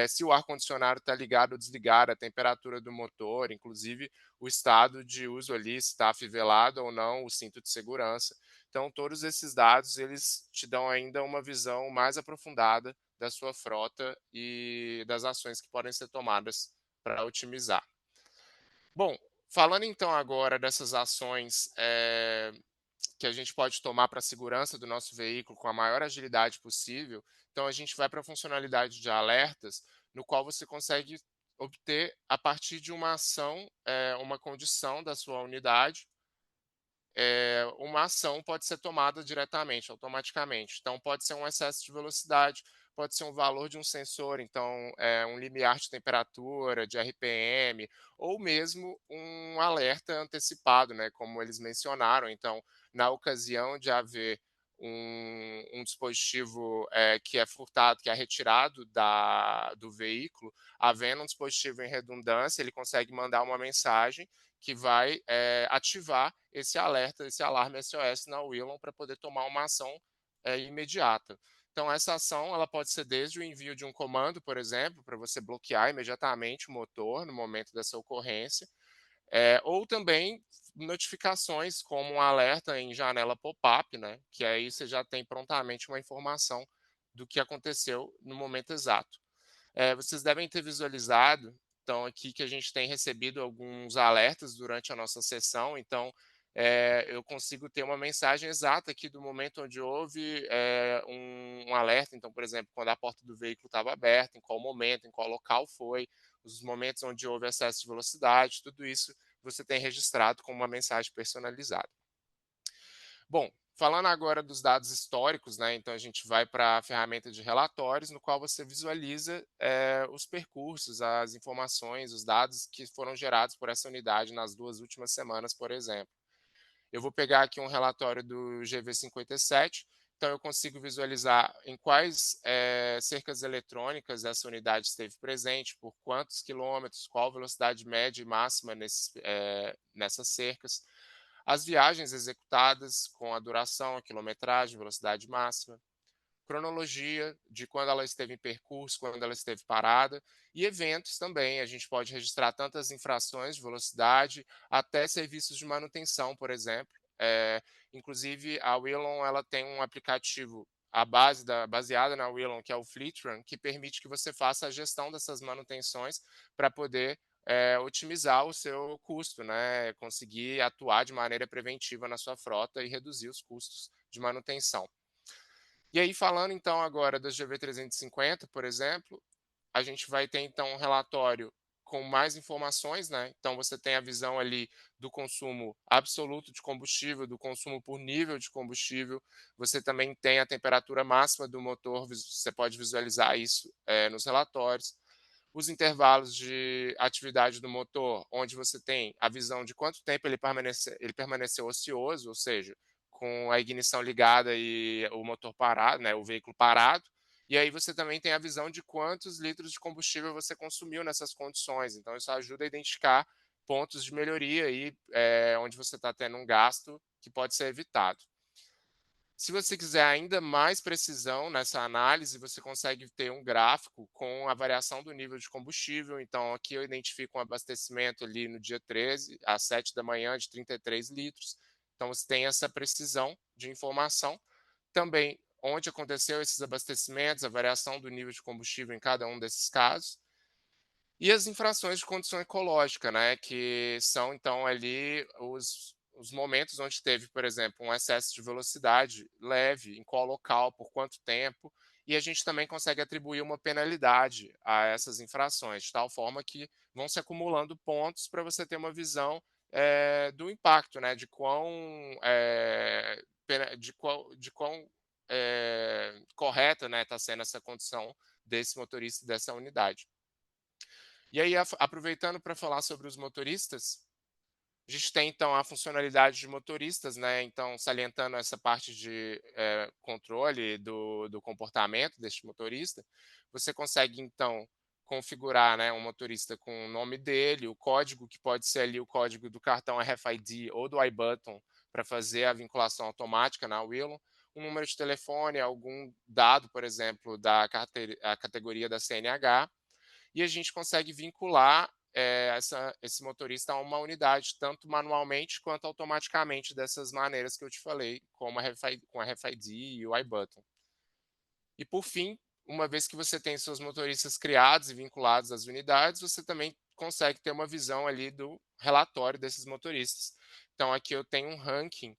se o ar-condicionado está ligado ou desligado, a temperatura do motor, inclusive o estado de uso ali, se está afivelado ou não, o cinto de segurança. Então, todos esses dados, eles te dão ainda uma visão mais aprofundada da sua frota e das ações que podem ser tomadas para otimizar. Bom, falando então agora dessas ações que a gente pode tomar para a segurança do nosso veículo com a maior agilidade possível, então a gente vai para a funcionalidade de alertas, no qual você consegue obter, a partir de uma ação, uma condição da sua unidade, uma ação pode ser tomada diretamente, automaticamente. Então, pode ser um excesso de velocidade, pode ser um valor de um sensor, então, um limiar de temperatura, de RPM, ou mesmo um alerta antecipado, né, como eles mencionaram. Então, na ocasião de haver um dispositivo que é furtado, que é retirado do veículo, havendo um dispositivo em redundância, ele consegue mandar uma mensagem que vai ativar esse alerta, esse alarme SOS na Willon para poder tomar uma ação imediata. Então, essa ação ela pode ser desde o envio de um comando, por exemplo, para você bloquear imediatamente o motor no momento dessa ocorrência, ou também notificações como um alerta em janela pop-up, né, que aí você já tem prontamente uma informação do que aconteceu no momento exato. Vocês devem ter visualizado, então, aqui que a gente tem recebido alguns alertas durante a nossa sessão. Então, eu consigo ter uma mensagem exata aqui do momento onde houve um alerta. Então, por exemplo, quando a porta do veículo estava aberta, em qual momento, em qual local foi, os momentos onde houve excesso de velocidade, tudo isso você tem registrado com uma mensagem personalizada. Bom, falando agora dos dados históricos, né, então a gente vai para a ferramenta de relatórios, no qual você visualiza os percursos, as informações, os dados que foram gerados por essa unidade nas 2 últimas semanas, por exemplo. Eu vou pegar aqui um relatório do GV57, então eu consigo visualizar em quais cercas eletrônicas essa unidade esteve presente, por quantos quilômetros, qual velocidade média e máxima nessas cercas, as viagens executadas com a duração, a quilometragem, velocidade máxima, cronologia de quando ela esteve em percurso, quando ela esteve parada, e eventos também. A gente pode registrar tantas infrações de velocidade até serviços de manutenção, por exemplo. Inclusive, a Willon ela tem um aplicativo baseada na Willon, que é o Fleetrun, que permite que você faça a gestão dessas manutenções para poder otimizar o seu custo, né? Conseguir atuar de maneira preventiva na sua frota e reduzir os custos de manutenção. E aí, falando então agora das GV350, por exemplo, a gente vai ter então um relatório com mais informações, né? Então você tem a visão ali do consumo absoluto de combustível, do consumo por nível de combustível. Você também tem a temperatura máxima do motor, você pode visualizar isso nos relatórios. Os intervalos de atividade do motor, onde você tem a visão de quanto tempo ele permaneceu ocioso, ou seja, com a ignição ligada e o motor parado, né, o veículo parado. E aí você também tem a visão de quantos litros de combustível você consumiu nessas condições. Então isso ajuda a identificar pontos de melhoria aí, onde você está tendo um gasto que pode ser evitado. Se você quiser ainda mais precisão nessa análise, você consegue ter um gráfico com a variação do nível de combustível. Então, aqui eu identifico um abastecimento ali no dia 13, às 7 da manhã, de 33 litros. Então, você tem essa precisão de informação. Também, onde aconteceu esses abastecimentos, a variação do nível de combustível em cada um desses casos. E as infrações de condição ecológica, né, que são, então, ali os momentos onde teve, por exemplo, um excesso de velocidade leve, em qual local, por quanto tempo, e a gente também consegue atribuir uma penalidade a essas infrações, de tal forma que vão se acumulando pontos para você ter uma visão do impacto, né, de quão, de quão correta, né, está sendo essa condição desse motorista dessa unidade. E aí, aproveitando para falar sobre os motoristas, a gente tem então a funcionalidade de motoristas, né? Então, salientando essa parte de controle do comportamento deste motorista, você consegue então configurar, né, um motorista com o nome dele, o código, que pode ser ali o código do cartão RFID ou do iButton, para fazer a vinculação automática na Willow, um número de telefone, algum dado, por exemplo, da a categoria da CNH, e a gente consegue vincular esse motorista a uma unidade, tanto manualmente quanto automaticamente, dessas maneiras que eu te falei, como com a RFID e o iButton. E, por fim, uma vez que você tem seus motoristas criados e vinculados às unidades, você também consegue ter uma visão ali do relatório desses motoristas. Então, aqui eu tenho um ranking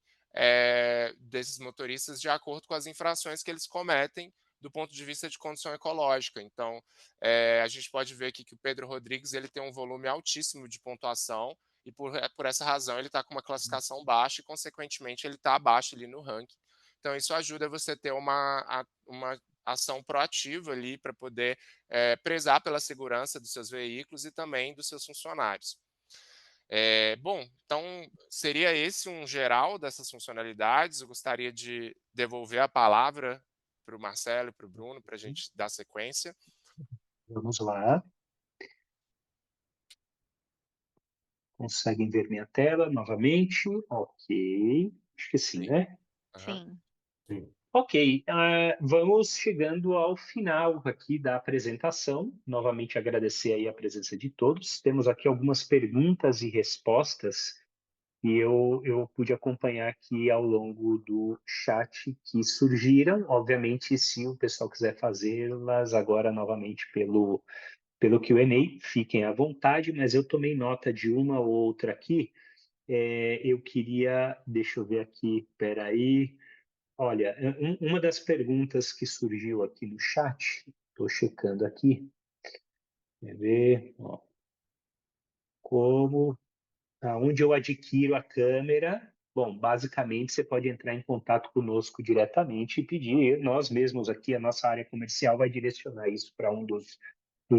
desses motoristas de acordo com as infrações que eles cometem do ponto de vista de condição ecológica. Então, a gente pode ver aqui que o Pedro Rodrigues ele tem um volume altíssimo de pontuação e, por essa razão, ele está com uma classificação baixa e, consequentemente, ele está abaixo ali no ranking. Então, isso ajuda você a ter uma ação proativa ali para poder prezar pela segurança dos seus veículos e também dos seus funcionários. Bom, então seria esse um geral dessas funcionalidades. Eu gostaria de devolver a palavra para o Marcelo e para o Bruno para a gente dar sequência. Vamos lá. Conseguem ver minha tela novamente? Ok. Acho que sim, né? Sim. Sim. Ok, vamos chegando ao final aqui da apresentação. Novamente agradecer aí a presença de todos. Temos aqui algumas perguntas e respostas que eu pude acompanhar aqui ao longo do chat que surgiram. Obviamente, se o pessoal quiser fazê-las agora novamente pelo Q&A, fiquem à vontade, mas eu tomei nota de uma ou outra aqui. Eu queria, deixa eu ver aqui, peraí. Olha, uma das perguntas que surgiu aqui no chat, estou checando aqui, quer ver, ó, aonde eu adquiro a câmera? Bom, basicamente você pode entrar em contato conosco diretamente e pedir, nós mesmos aqui, a nossa área comercial vai direcionar isso para um dos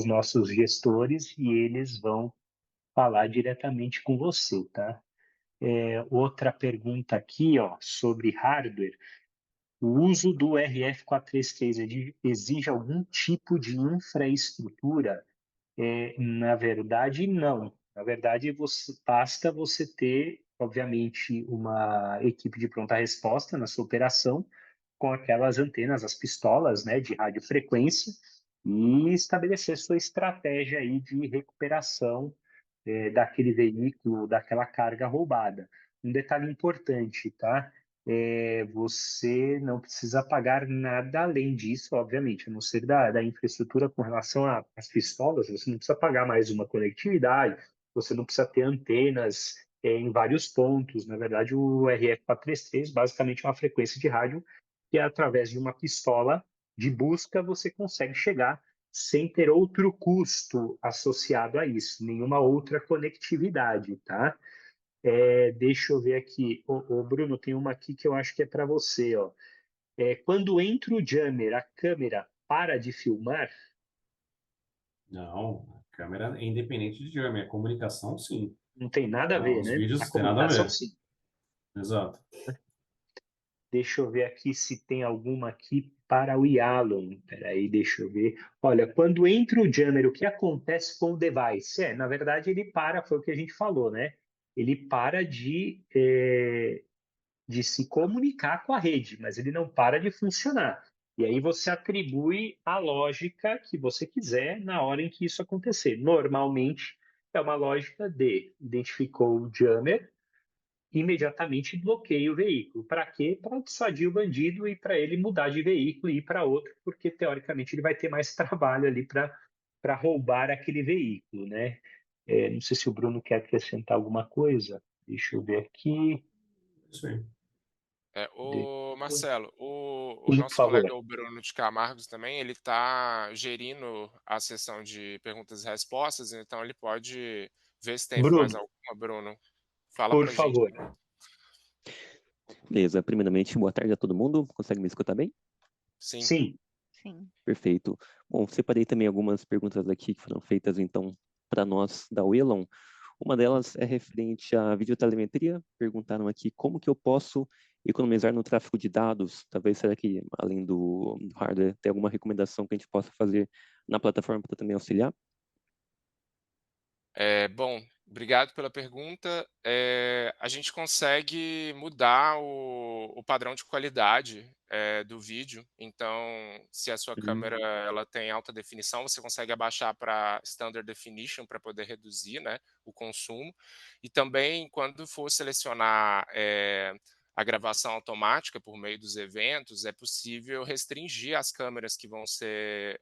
nossos gestores e eles vão falar diretamente com você, tá? Outra pergunta aqui, ó, sobre hardware. O uso do RF433 exige algum tipo de infraestrutura? Na verdade, não. Na verdade, basta você ter, obviamente, uma equipe de pronta resposta na sua operação, com aquelas antenas, as pistolas, né, de radiofrequência, e estabelecer sua estratégia aí de recuperação daquele veículo, daquela carga roubada. Um detalhe importante, tá? Você não precisa pagar nada além disso, obviamente, a não ser da infraestrutura com relação às pistolas, você não precisa pagar mais uma conectividade, você não precisa ter antenas em vários pontos. Na verdade, o RF433 basicamente é uma frequência de rádio que, através de uma pistola de busca, você consegue chegar sem ter outro custo associado a isso, nenhuma outra conectividade, tá? Deixa eu ver aqui. Ô, Bruno, tem uma aqui que eu acho que é para você, ó. Quando entra o jammer, a câmera para de filmar? Não, a câmera é independente de jammer. A comunicação, sim. Não tem nada a ver, Os né? vídeos A não tem nada a comunicação, ver. sim. Exato. Deixa eu ver aqui se tem alguma aqui para o Yalom. Peraí, deixa eu ver. Olha, quando entra o jammer, o que acontece com o device? Na verdade, ele para, foi o que a gente falou, né? Ele para de se comunicar com a rede, mas ele não para de funcionar. E aí você atribui a lógica que você quiser na hora em que isso acontecer. Normalmente é uma lógica de identificou o jammer, imediatamente bloqueia o veículo. Para quê? Para dissuadir o bandido e para ele mudar de veículo e ir para outro, porque teoricamente ele vai ter mais trabalho ali para roubar aquele veículo, né? Não sei se o Bruno quer acrescentar alguma coisa. Deixa eu ver aqui. Isso aí. O Marcelo, o Sim, por nosso favor. colega o Bruno de Camargos também, ele está gerindo a sessão de perguntas e respostas, então ele pode ver se tem mais Bruno, alguma, Bruno. Fala por para a gente. favor. Beleza, primeiramente, boa tarde a todo mundo. Consegue me escutar bem? Sim. Sim. Sim. Perfeito. Bom, separei também algumas perguntas aqui que foram feitas, então, para nós da Wellon. Uma delas é referente à videotelemetria. Perguntaram aqui como que eu posso economizar no tráfego de dados. Talvez, será que, além do hardware, tem alguma recomendação que a gente possa fazer na plataforma para também auxiliar? Bom, obrigado pela pergunta. A gente consegue mudar o padrão de qualidade do vídeo. Então, se a sua câmera ela tem alta definição, você consegue abaixar para Standard Definition para poder reduzir, né, o consumo. E também, quando for selecionar a gravação automática por meio dos eventos, é possível restringir as câmeras que vão ser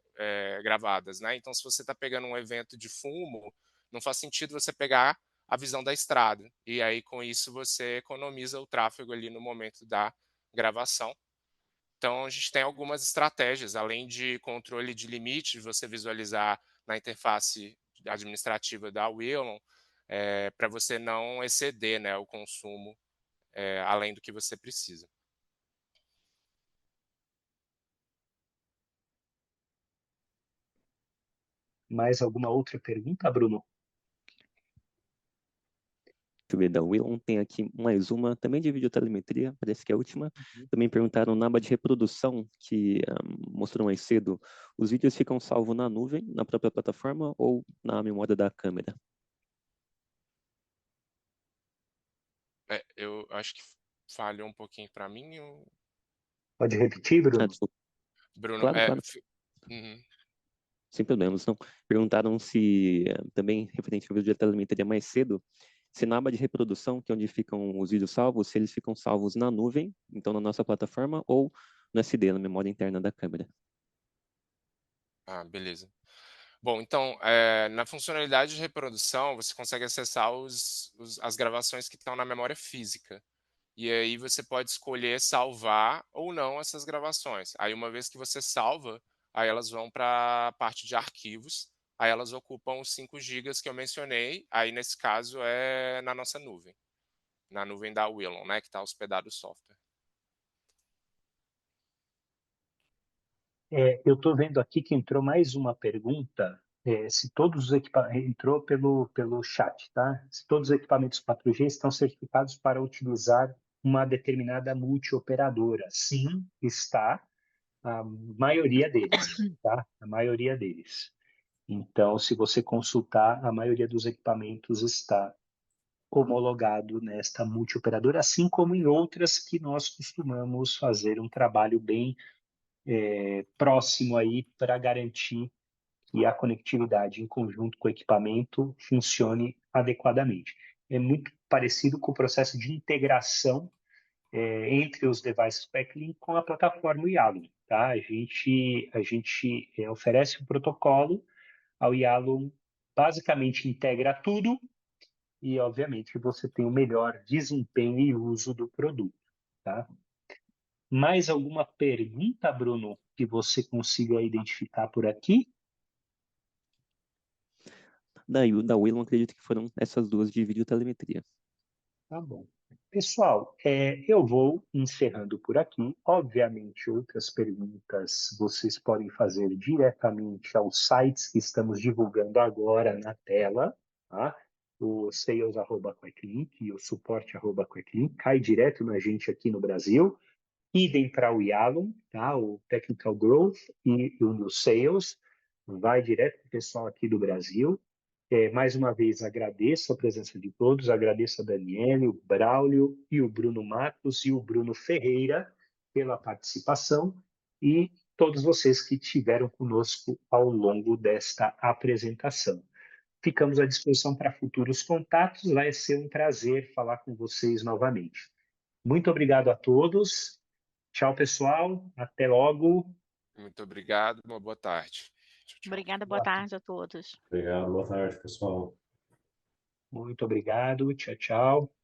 gravadas, né? Então, se você está pegando um evento de fumo, não faz sentido você pegar a visão da estrada. E aí, com isso, você economiza o tráfego ali no momento da gravação. Então, a gente tem algumas estratégias, além de controle de limite, você visualizar na interface administrativa da Wellon, para você não exceder, né, o consumo além do que você precisa. Mais alguma outra pergunta, Bruno? Deixa eu ver, da Willon tem aqui mais uma, também de videotelemetria, parece que é a última. Também perguntaram na aba de reprodução, que mostrou mais cedo, os vídeos ficam salvos na nuvem, na própria plataforma ou na memória da câmera? Eu acho que falhou um pouquinho para mim. Pode repetir, Bruno? Desculpa. Bruno, Claro. Sem problemas, não. Perguntaram se, também referente ao vídeo de telemetria mais cedo, se na aba de reprodução, que é onde ficam os vídeos salvos, se eles ficam salvos na nuvem, então na nossa plataforma, ou no SD, na memória interna da câmera. Beleza. Bom, então, na funcionalidade de reprodução, você consegue acessar as gravações que estão na memória física. E aí você pode escolher salvar ou não essas gravações. Aí, uma vez que você salva, aí elas vão para a parte de arquivos, aí elas ocupam os 5 GB que eu mencionei, aí nesse caso é na nossa nuvem, na nuvem da Wellon, né, que está hospedado o software. Eu estou vendo aqui que entrou mais uma pergunta, se todos os equipamentos, entrou pelo chat, tá? Se todos os equipamentos 4G estão certificados para utilizar uma determinada multioperadora. Sim, está, a maioria deles, tá? A maioria deles. Então, se você consultar, a maioria dos equipamentos está homologado nesta multioperadora, assim como em outras que nós costumamos fazer um trabalho bem próximo aí para garantir que a conectividade em conjunto com o equipamento funcione adequadamente. É muito parecido com o processo de integração entre os devices Queclink com a plataforma Yalom, tá? A gente oferece um protocolo, ao Yalom basicamente integra tudo e, obviamente, você tem o melhor desempenho e uso do produto, tá? Mais alguma pergunta, Bruno, que você consiga identificar por aqui? da Willon, acredito que foram essas duas de videotelemetria. Tá bom. Pessoal, eu vou encerrando por aqui. Obviamente, outras perguntas vocês podem fazer diretamente aos sites que estamos divulgando agora na tela, tá? O sales@queclink e o suporte@queclink, cai direto na gente aqui no Brasil. Idem para o Yalom, tá? O Technical Growth e o New Sales, vai direto para o pessoal aqui do Brasil. Mais uma vez, agradeço a presença de todos, agradeço a Daniele, o Braulio e o Bruno Matos e o Bruno Ferreira pela participação e todos vocês que estiveram conosco ao longo desta apresentação. Ficamos à disposição para futuros contatos, vai ser um prazer falar com vocês novamente. Muito obrigado a todos, tchau pessoal, até logo. Muito obrigado, uma boa tarde. Tchau, tchau. Obrigada, boa tarde a todos. Obrigado, boa tarde, pessoal. Muito obrigado, tchau, tchau.